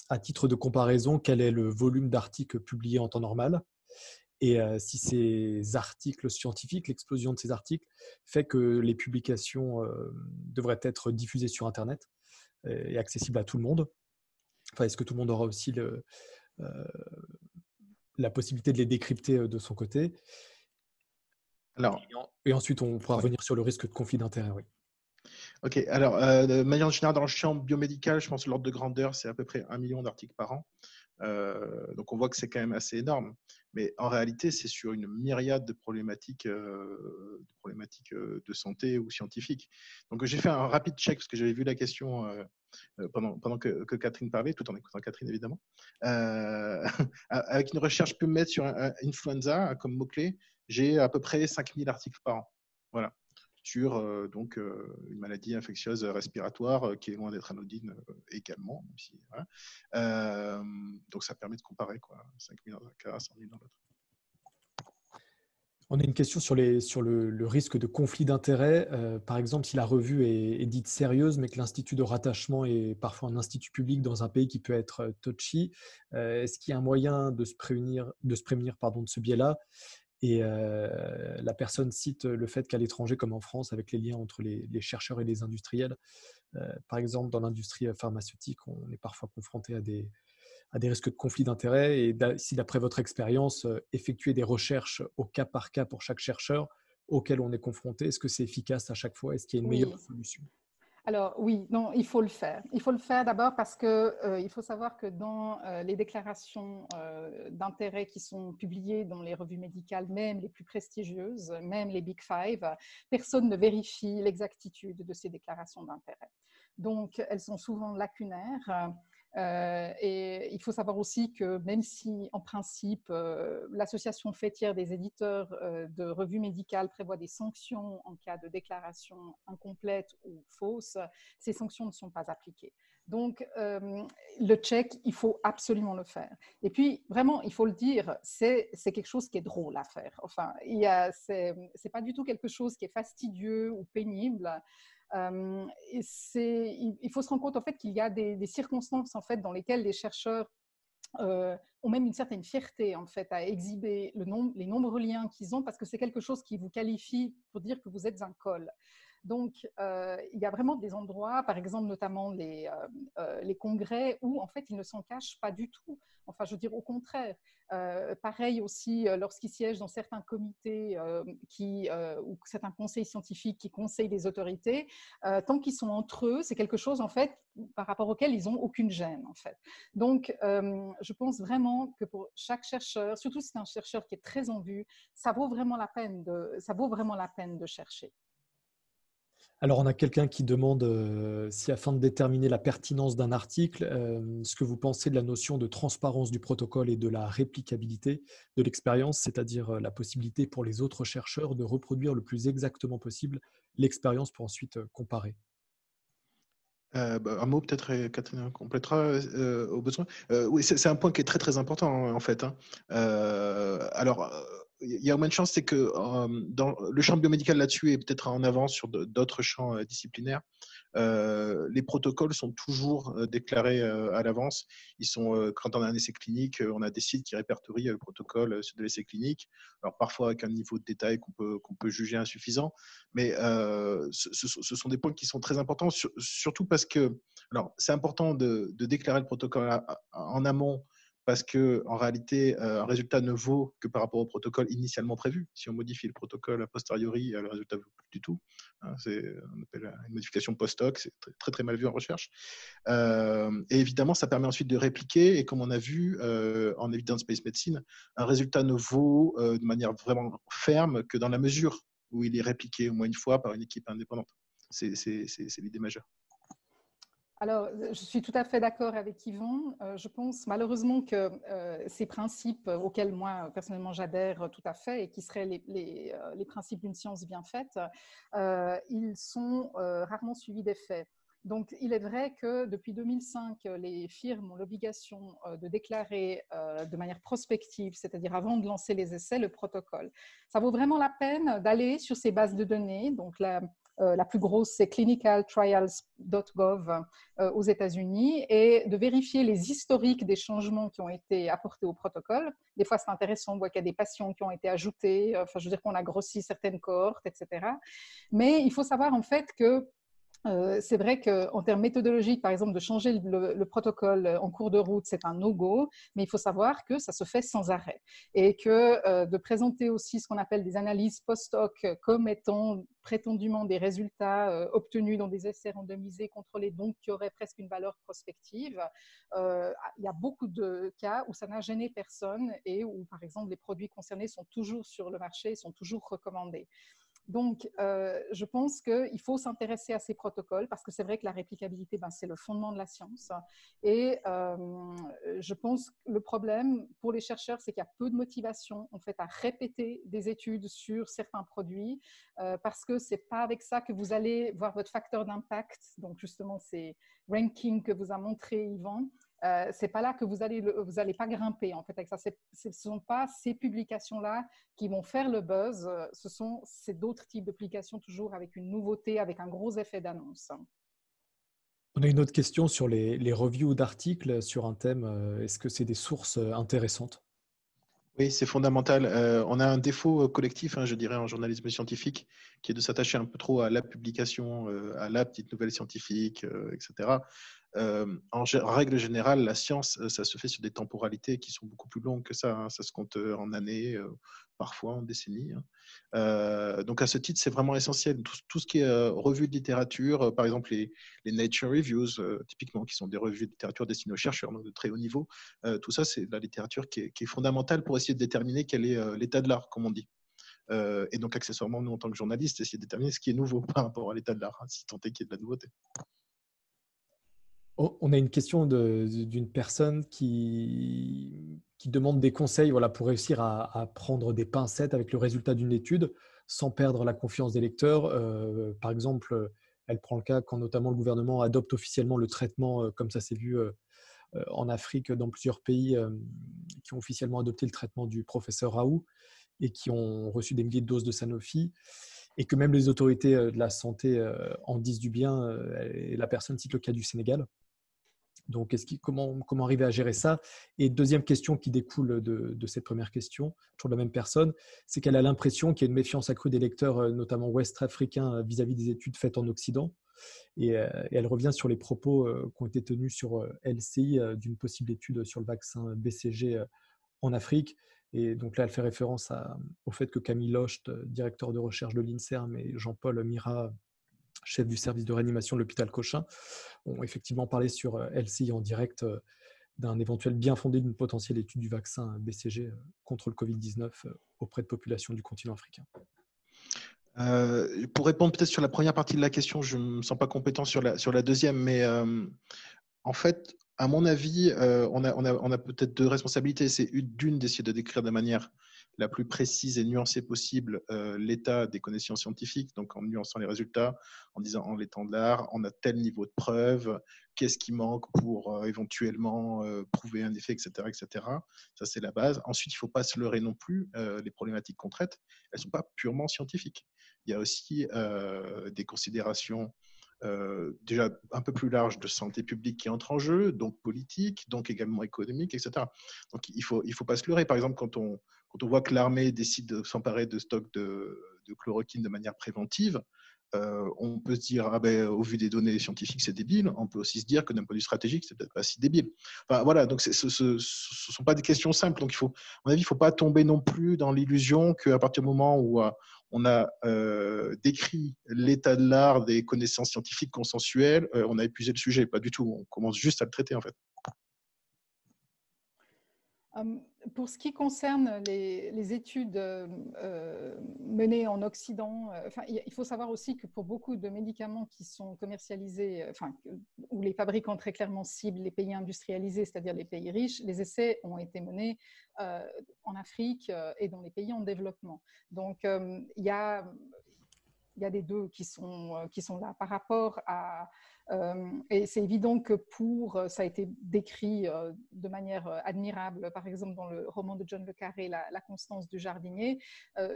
à titre de comparaison, quel est le volume d'articles publiés en temps normal. Et si ces articles scientifiques, l'explosion de ces articles, fait que les publications devraient être diffusées sur Internet et accessibles à tout le monde. Enfin, est-ce que tout le monde aura aussi la possibilité de les décrypter de son côté? Alors, et ensuite, on pourra revenir sur le risque de conflit d'intérêts. Oui. Ok, alors de manière générale, dans le champ biomédical, je pense que l'ordre de grandeur, c'est à peu près 1 million d'articles par an. Donc on voit que c'est quand même assez énorme. Mais en réalité, c'est sur une myriade de problématiques, de santé ou scientifiques. Donc, j'ai fait un rapide check parce que j'avais vu la question pendant que Catherine parlait, tout en écoutant Catherine évidemment. Avec une recherche PubMed sur influenza comme mot-clé, j'ai à peu près 5000 articles par an. Voilà. Sur une maladie infectieuse respiratoire qui est loin d'être anodine également. Même si, voilà. Donc ça permet de comparer, quoi. 5000 dans un cas, 100 000 dans l'autre. On a une question sur le risque de conflit d'intérêts. Par exemple, si la revue est dite sérieuse, mais que l'institut de rattachement est parfois un institut public dans un pays qui peut être touchy, est-ce qu'il y a un moyen de se prémunir de ce biais-là? Et la personne cite le fait qu'à l'étranger, comme en France, avec les liens entre les chercheurs et les industriels, par exemple, dans l'industrie pharmaceutique, on est parfois confronté à des risques de conflit d'intérêts. Et si, d'après votre expérience, effectuer des recherches au cas par cas pour chaque chercheur auquel on est confronté, est-ce que c'est efficace à chaque fois? Est-ce qu'il y a une meilleure solution? Alors oui, non, il faut le faire. Il faut le faire d'abord parce qu'il faut savoir que dans les déclarations d'intérêt qui sont publiées dans les revues médicales, même les plus prestigieuses, même les Big Five, personne ne vérifie l'exactitude de ces déclarations d'intérêt. Donc, elles sont souvent lacunaires. Et il faut savoir aussi que même si, en principe, l'association faîtière des éditeurs de revues médicales prévoit des sanctions en cas de déclaration incomplète ou fausse, ces sanctions ne sont pas appliquées. Donc, le check, il faut absolument le faire. Et puis, vraiment, il faut le dire, c'est quelque chose qui est drôle à faire. Enfin, c'est pas du tout quelque chose qui est fastidieux ou pénible. Il faut se rendre compte en fait qu'il y a des circonstances en fait dans lesquelles les chercheurs ont même une certaine fierté en fait à exhiber les nombreux liens qu'ils ont parce que c'est quelque chose qui vous qualifie pour dire que vous êtes un col. Donc, il y a vraiment des endroits, par exemple notamment les congrès, où en fait ils ne s'en cachent pas du tout. Enfin, je veux dire au contraire. Pareil aussi lorsqu'ils siègent dans certains comités ou certains conseils scientifiques qui conseillent les autorités, tant qu'ils sont entre eux, c'est quelque chose en fait par rapport auquel ils n'ont aucune gêne en fait. Donc, je pense vraiment que pour chaque chercheur, surtout si c'est un chercheur qui est très en vue, ça vaut vraiment la peine de chercher. Alors, on a quelqu'un qui demande si, afin de déterminer la pertinence d'un article, ce que vous pensez de la notion de transparence du protocole et de la réplicabilité de l'expérience, c'est-à-dire la possibilité pour les autres chercheurs de reproduire le plus exactement possible l'expérience pour ensuite comparer. Un mot peut-être, et Catherine complétera au besoin. Oui, c'est un point qui est très très important en fait. Alors, il y a au moins de chance, c'est que dans le champ biomédical là-dessus est peut-être en avance sur d'autres champs disciplinaires. Les protocoles sont toujours déclarés à l'avance. Ils sont, quand on a un essai clinique, on a des sites qui répertorient le protocole de l'essai clinique. Alors parfois avec un niveau de détail qu'on peut juger insuffisant, mais ce sont des points qui sont très importants, surtout parce que, alors c'est important de déclarer le protocole en amont, parce qu'en réalité, un résultat ne vaut que par rapport au protocole initialement prévu. Si on modifie le protocole a posteriori, le résultat ne vaut plus du tout. On appelle une modification post-hoc, c'est très, très mal vu en recherche. Et évidemment, ça permet ensuite de répliquer, et comme on a vu en evidence-based medicine, un résultat ne vaut de manière vraiment ferme que dans la mesure où il est répliqué au moins une fois par une équipe indépendante. C'est l'idée majeure. Alors, je suis tout à fait d'accord avec Yvon. Je pense malheureusement que ces principes auxquels moi, personnellement, j'adhère tout à fait et qui seraient les principes d'une science bien faite, ils sont rarement suivis des faits. Donc, il est vrai que depuis 2005, les firmes ont l'obligation de déclarer de manière prospective, c'est-à-dire avant de lancer les essais, le protocole. Ça vaut vraiment la peine d'aller sur ces bases de données. Donc, la plus grosse, c'est clinicaltrials.gov aux États-Unis, et de vérifier les historiques des changements qui ont été apportés au protocole. Des fois, c'est intéressant, on voit qu'il y a des patients qui ont été ajoutés, enfin, je veux dire qu'on a grossi certaines cohortes, etc. Mais il faut savoir en fait que C'est vrai qu'en termes méthodologiques, par exemple, de changer le protocole en cours de route, c'est un no-go, mais il faut savoir que ça se fait sans arrêt. Et que de présenter aussi ce qu'on appelle des analyses post-hoc comme étant prétendument des résultats obtenus dans des essais randomisés contrôlés, donc qui auraient presque une valeur prospective, il y a beaucoup de cas où ça n'a gêné personne et où, par exemple, les produits concernés sont toujours sur le marché, sont toujours recommandés. Donc, je pense qu'il faut s'intéresser à ces protocoles parce que c'est vrai que la réplicabilité, c'est le fondement de la science. Et je pense que le problème pour les chercheurs, c'est qu'il y a peu de motivation en fait, à répéter des études sur certains produits parce que ce n'est pas avec ça que vous allez voir votre facteur d'impact. Donc, justement, ces rankings que vous a montré Yvan, c'est pas là que vous allez pas grimper en fait avec ça. Ce sont pas ces publications-là qui vont faire le buzz. C'est d'autres types de publications toujours avec une nouveauté, avec un gros effet d'annonce. On a une autre question sur les reviews d'articles sur un thème. Est-ce que c'est des sources intéressantes? Oui, c'est fondamental. On a un défaut collectif, je dirais, en journalisme scientifique, qui est de s'attacher un peu trop à la publication, à la petite nouvelle scientifique, etc. En règle générale, la science, ça se fait sur des temporalités qui sont beaucoup plus longues que ça. Ça se compte en années, parfois en décennies. Donc, à ce titre, c'est vraiment essentiel. Tout ce qui est revue de littérature, par exemple les Nature Reviews, typiquement, qui sont des revues de littérature destinées aux chercheurs, donc de très haut niveau, tout ça, c'est de la littérature qui est fondamentale pour essayer de déterminer quel est l'état de l'art, comme on dit. Et donc, accessoirement, nous, en tant que journalistes, essayer de déterminer ce qui est nouveau par rapport à l'état de l'art, si tant est qu'il y ait de la nouveauté. On a une question d'une personne qui demande des conseils pour réussir à prendre des pincettes avec le résultat d'une étude sans perdre la confiance des lecteurs. Par exemple, elle prend le cas quand notamment le gouvernement adopte officiellement le traitement, comme ça s'est vu en Afrique, dans plusieurs pays qui ont officiellement adopté le traitement du professeur Raoult et qui ont reçu des milliers de doses de Sanofi, et que même les autorités de la santé en disent du bien. Et la personne cite le cas du Sénégal. Donc, comment arriver à gérer ça? Et deuxième question qui découle de cette première question, toujours de la même personne, c'est qu'elle a l'impression qu'il y a une méfiance accrue des lecteurs, notamment ouest-africains, vis-à-vis des études faites en Occident. Et elle revient sur les propos qui ont été tenus sur LCI d'une possible étude sur le vaccin BCG en Afrique. Et donc là, elle fait référence au fait que Camille Locht, directeur de recherche de l'INSERM, et Jean-Paul Mira, chef du service de réanimation de l'hôpital Cochin, ont effectivement parlé sur LCI en direct d'un éventuel bien fondé d'une potentielle étude du vaccin BCG contre le Covid-19 auprès de populations du continent africain. Pour répondre peut-être sur la première partie de la question, je ne me sens pas compétent sur la deuxième, mais en fait, à mon avis, on a peut-être deux responsabilités. C'est d'une, d'essayer de décrire de manière la plus précise et nuancée possible l'état des connaissances scientifiques, donc en nuançant les résultats, en disant en l'état de l'art, on a tel niveau de preuve, qu'est-ce qui manque pour éventuellement prouver un effet, etc., etc. Ça, c'est la base. Ensuite, il ne faut pas se leurrer non plus. Les problématiques qu'on traite, elles ne sont pas purement scientifiques. Il y a aussi des considérations déjà un peu plus large de santé publique qui entre en jeu, donc politique, donc également économique, etc. Donc il faut pas se leurrer. Par exemple, quand on voit que l'armée décide de s'emparer de stocks de chloroquine de manière préventive, on peut se dire, au vu des données scientifiques, c'est débile. On peut aussi se dire que d'un point de vue stratégique, c'est peut-être pas si débile. Enfin, voilà, donc ce sont pas des questions simples. Donc, à mon avis, il ne faut pas tomber non plus dans l'illusion qu'à partir du moment où on a décrit l'état de l'art des connaissances scientifiques consensuelles, on a épuisé le sujet. Pas du tout. On commence juste à le traiter, en fait. Pour ce qui concerne les études menées en Occident, il faut savoir aussi que pour beaucoup de médicaments qui sont commercialisés, où les fabricants très clairement ciblent les pays industrialisés, c'est-à-dire les pays riches, les essais ont été menés en Afrique et dans les pays en développement. Donc, il y a des deux qui sont là par rapport à... et c'est évident que ça a été décrit de manière admirable, par exemple dans le roman de John le Carré, La constance du jardinier,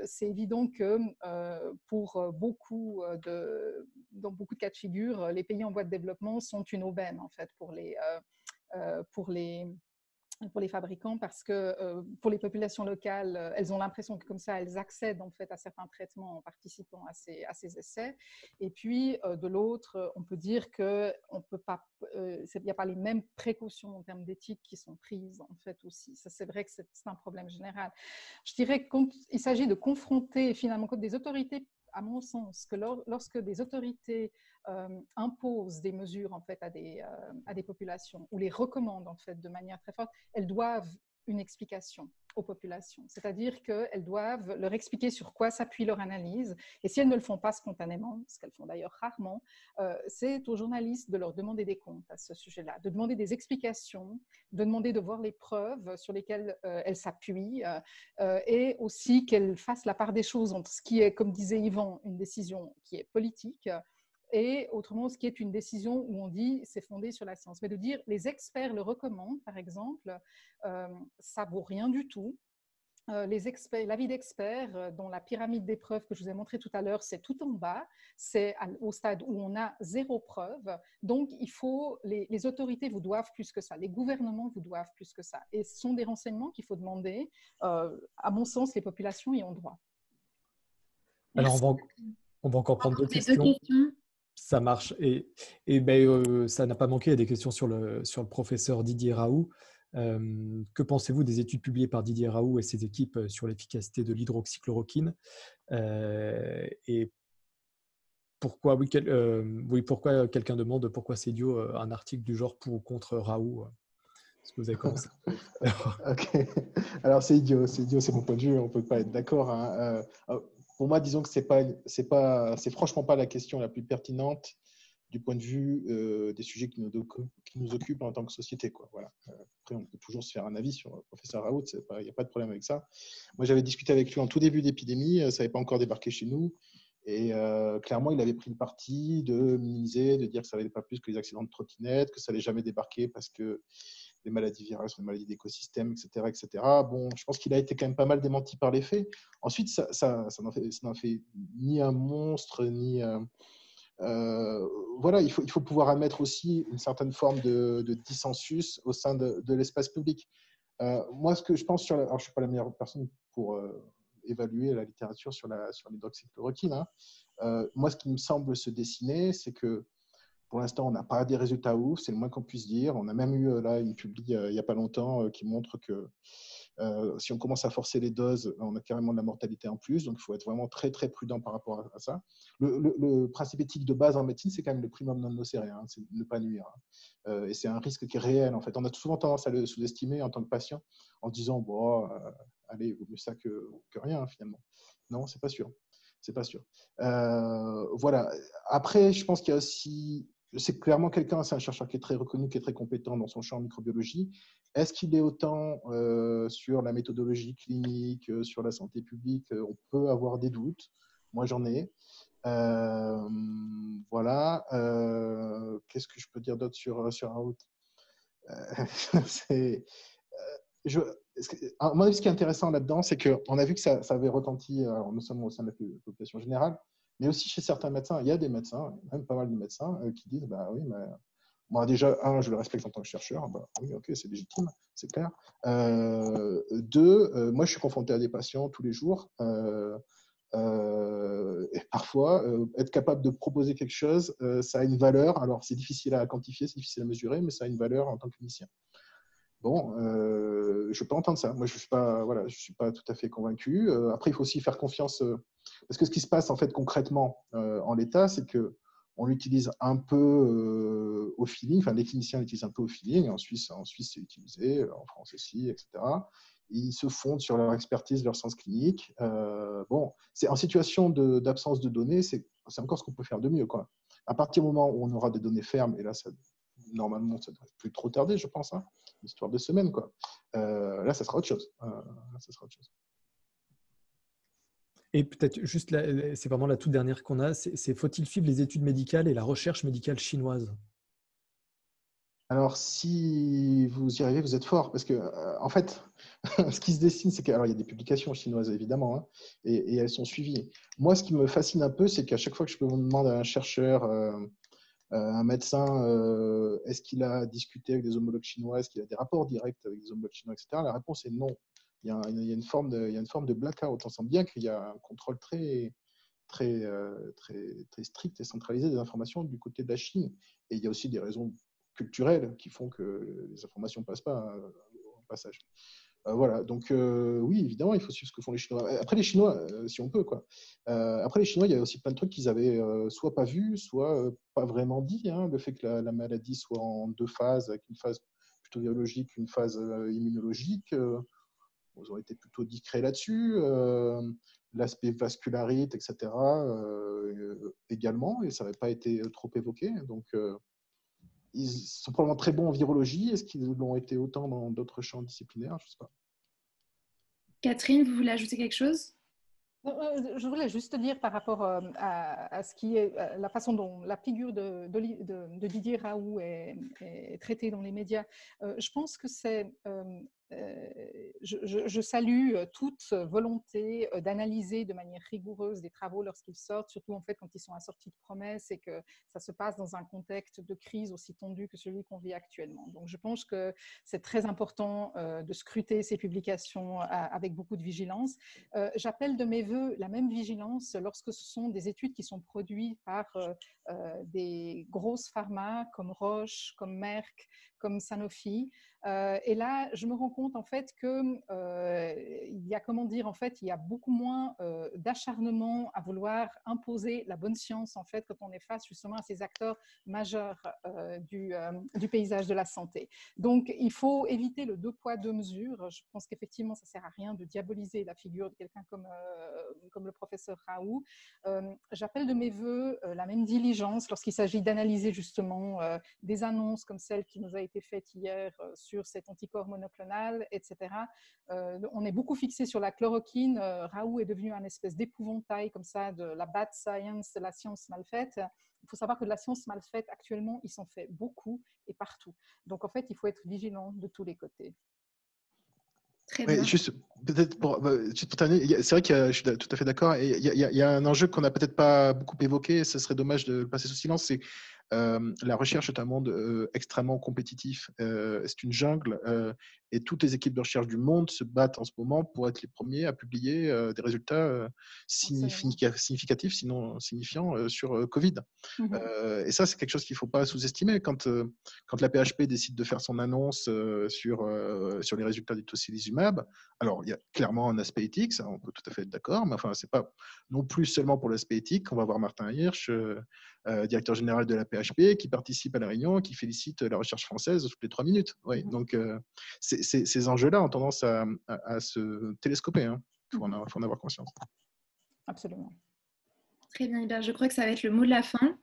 c'est évident que dans beaucoup de cas de figure, les pays en voie de développement sont une aubaine en fait pour les pour les fabricants, parce que pour les populations locales, elles ont l'impression que comme ça, elles accèdent en fait à certains traitements en participant à ces essais. Et puis, de l'autre, on peut dire qu'il n'y a pas les mêmes précautions en termes d'éthique qui sont prises en fait aussi. Ça, c'est vrai que c'est un problème général. Je dirais qu'il s'agit de confronter finalement des autorités, à mon sens, que lorsque des autorités imposent des mesures en fait à des populations ou les recommandent en fait de manière très forte, elles doivent une explication aux populations, c'est-à-dire qu'elles doivent leur expliquer sur quoi s'appuie leur analyse, et si elles ne le font pas spontanément, ce qu'elles font d'ailleurs rarement, c'est aux journalistes de leur demander des comptes à ce sujet-là, de demander des explications, de demander de voir les preuves sur lesquelles elles s'appuient, et aussi qu'elles fassent la part des choses entre ce qui est, comme disait Yvan, une décision qui est politique, et autrement, ce qui est une décision où on dit c'est fondé sur la science. Mais de dire les experts le recommandent, par exemple, ça vaut rien du tout. L'avis d'experts, dont la pyramide des preuves que je vous ai montré tout à l'heure, c'est tout en bas, c'est au stade où on a 0 preuve. Donc, les autorités vous doivent plus que ça, les gouvernements vous doivent plus que ça. Et ce sont des renseignements qu'il faut demander. À mon sens, les populations y ont droit. Alors, on va encore prendre 2 questions. Ça marche. Et ça n'a pas manqué, il y a des questions sur le professeur Didier Raoult. Que pensez-vous des études publiées par Didier Raoult et ses équipes sur l'efficacité de l'hydroxychloroquine, et pourquoi, pourquoi quelqu'un demande pourquoi c'est idiot un article du genre pour ou contre Raoult? Est-ce que vous avez commencé? Ok. Alors c'est idiot, c'est mon point de vue, on ne peut pas être d'accord, hein. Pour moi, disons que c'est franchement pas la question la plus pertinente du point de vue des sujets qui nous occupent en tant que société, quoi. Voilà. Après, on peut toujours se faire un avis sur le professeur Raoult, il n'y a pas de problème avec ça. Moi, j'avais discuté avec lui en tout début d'épidémie, ça n'avait pas encore débarqué chez nous, et clairement, il avait pris le parti de minimiser, de dire que ça n'allait pas plus que les accidents de trottinette, que ça n'allait jamais débarquer parce que les maladies virales sont des maladies d'écosystème, etc., etc. Bon, je pense qu'il a été quand même pas mal démenti par les faits. Ensuite, ça n'en fait ni un monstre, ni… voilà, il faut pouvoir admettre aussi une certaine forme de dissensus au sein de l'espace public. Moi, ce que je pense alors je ne suis pas la meilleure personne pour évaluer la littérature sur l'hydroxychloroquine, hein. Moi, ce qui me semble se dessiner, c'est que pour l'instant, on n'a pas des résultats ouf, c'est le moins qu'on puisse dire. On a même eu là une publi il n'y a pas longtemps qui montre que si on commence à forcer les doses, on a carrément de la mortalité en plus. Donc, il faut être vraiment très, très prudent par rapport à ça. Le principe éthique de base en médecine, c'est quand même le primum non nocere, hein, c'est ne pas nuire. Et c'est un risque qui est réel, en fait. On a souvent tendance à le sous-estimer en tant que patient en disant, bon, allez, il vaut mieux ça que rien, finalement. Non, c'est pas sûr. C'est pas sûr. Voilà. Après, je pense qu'il y a aussi… C'est clairement quelqu'un, c'est un chercheur qui est très reconnu, qui est très compétent dans son champ en microbiologie. Est-ce qu'il est autant sur la méthodologie clinique, sur la santé publique? On peut avoir des doutes. Moi, j'en ai. Voilà. Qu'est-ce que je peux dire d'autre sur Raoult? À mon avis, ce qui est intéressant là-dedans, c'est qu'on a vu que ça avait retenti, alors, non seulement au sein de la population générale, mais aussi chez certains médecins. Il y a des médecins, même pas mal de médecins, qui disent bah oui, mais moi déjà, je le respecte en tant que chercheur, bah, oui, ok, c'est légitime, c'est clair. 2, moi je suis confronté à des patients tous les jours, et parfois, être capable de proposer quelque chose, ça a une valeur. Alors c'est difficile à quantifier, c'est difficile à mesurer, mais ça a une valeur en tant que clinicien. Bon, je peux entendre ça. Moi, je suis pas tout à fait convaincu. Après, il faut aussi faire confiance, parce que ce qui se passe en fait concrètement en l'état, c'est que on l'utilise un peu au feeling. Enfin, les cliniciens l'utilisent un peu au feeling. En Suisse, c'est utilisé, en France aussi, etc. Ils se fondent sur leur expertise, leur sens clinique. Bon, c'est en situation d'absence de données, c'est encore ce qu'on peut faire de mieux, quoi. À partir du moment où on aura des données fermes, et là, normalement, ça ne devrait plus trop tarder, je pense, hein, une histoire de semaines, quoi. Là, ça sera autre chose. Et peut-être juste, c'est vraiment la toute dernière qu'on a, c'est faut-il suivre les études médicales et la recherche médicale chinoise? Alors, si vous y arrivez, vous êtes fort, parce que, en fait, ce qui se dessine, c'est qu'il y a des publications chinoises, évidemment, hein, et elles sont suivies. Moi, ce qui me fascine un peu, c'est qu'à chaque fois que je peux demander à un chercheur Un médecin, est-ce qu'il a discuté avec des homologues chinois? Est-ce qu'il a des rapports directs avec des homologues chinois, etc. La réponse est non. Il y a une forme de blackout. On sent bien qu'il y a un contrôle très strict et centralisé des informations du côté de la Chine. Et il y a aussi des raisons culturelles qui font que les informations ne passent pas au passage. Voilà, donc oui, évidemment, il faut suivre ce que font les Chinois. Après, les Chinois, si on peut, quoi. Après, les Chinois, il y a aussi plein de trucs qu'ils avaient soit pas vus, soit pas vraiment dit. Hein. Le fait que la maladie soit en 2 phases, avec une phase plutôt virologique, une phase immunologique, ils ont été plutôt discrets là-dessus. L'aspect vascularite, etc., également, et ça n'avait pas été trop évoqué. Donc, ils sont probablement très bons en virologie. Est-ce qu'ils l'ont été autant dans d'autres champs disciplinaires? Je ne sais pas. Catherine, vous voulez ajouter quelque chose? Je voulais juste dire par rapport à ce qui est la façon dont la figure de Didier Raoult est traitée dans les médias. Je pense que c'est je salue toute volonté d'analyser de manière rigoureuse des travaux lorsqu'ils sortent, surtout en fait quand ils sont assortis de promesses et que ça se passe dans un contexte de crise aussi tendu que celui qu'on vit actuellement. Donc je pense que c'est très important de scruter ces publications avec beaucoup de vigilance. J'appelle de mes voeux la même vigilance lorsque ce sont des études qui sont produites par des grosses pharma comme Roche, comme Merck, comme Sanofi. Et là, je me rends compte en fait que il y a, comment dire, en fait, il y a beaucoup moins d'acharnement à vouloir imposer la bonne science en fait quand on est face justement à ces acteurs majeurs du paysage de la santé. Donc, il faut éviter le 2 poids 2 mesures. Je pense qu'effectivement, ça sert à rien de diaboliser la figure de quelqu'un comme le professeur Raoult. J'appelle de mes voeux la même diligence lorsqu'il s'agit d'analyser justement des annonces comme celle qui nous a été faite hier sur cet anticorps monoclonal, etc. On est beaucoup fixé sur la chloroquine. Raoult est devenu un espèce d'épouvantail comme ça de la bad science, de la science mal faite. Il faut savoir que de la science mal faite, actuellement, il s'en fait beaucoup et partout. Donc, en fait, il faut être vigilant de tous les côtés. Très bien. Juste peut-être pour terminer, c'est vrai que je suis tout à fait d'accord. Et il y a un enjeu qu'on n'a peut-être pas beaucoup évoqué, ce serait dommage de le passer sous silence, c'est la recherche est un monde extrêmement compétitif. C'est une jungle et toutes les équipes de recherche du monde se battent en ce moment pour être les premiers à publier des résultats significatifs, sinon signifiants, sur Covid. Et ça, c'est quelque chose qu'il ne faut pas sous-estimer. Quand la PHP décide de faire son annonce sur les résultats du tocilizumab, alors il y a clairement un aspect éthique, ça, on peut tout à fait être d'accord, mais enfin, ce n'est pas non plus seulement pour l'aspect éthique. On va voir Martin Hirsch, directeur général de la PHP, qui participe à la réunion, qui félicite la recherche française toutes les 3 minutes. Oui, donc, ces enjeux-là ont tendance à se télescoper. Hein. Faut en avoir conscience. Absolument. Très bien, Hubert. Je crois que ça va être le mot de la fin.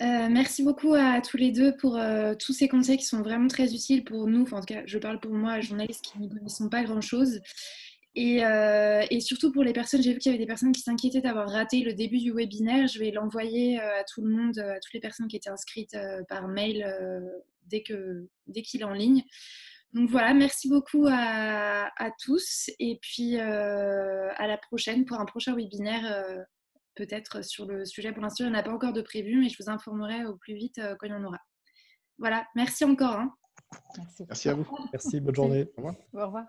Merci beaucoup à tous les deux pour tous ces conseils qui sont vraiment très utiles pour nous. Enfin, en tout cas, je parle pour moi, journalistes qui n'y connaissent pas grand-chose. Et surtout pour les personnes, j'ai vu qu'il y avait des personnes qui s'inquiétaient d'avoir raté le début du webinaire. Je vais l'envoyer à tout le monde, à toutes les personnes qui étaient inscrites par mail dès qu'il est en ligne. Donc voilà, merci beaucoup à tous et puis à la prochaine pour un prochain webinaire peut-être sur le sujet. Pour l'instant, il n'y en a pas encore de prévu, mais je vous informerai au plus vite quand il y en aura. Voilà, merci encore. Hein. Merci. Merci à vous. Merci, bonne journée. Au revoir. Au revoir.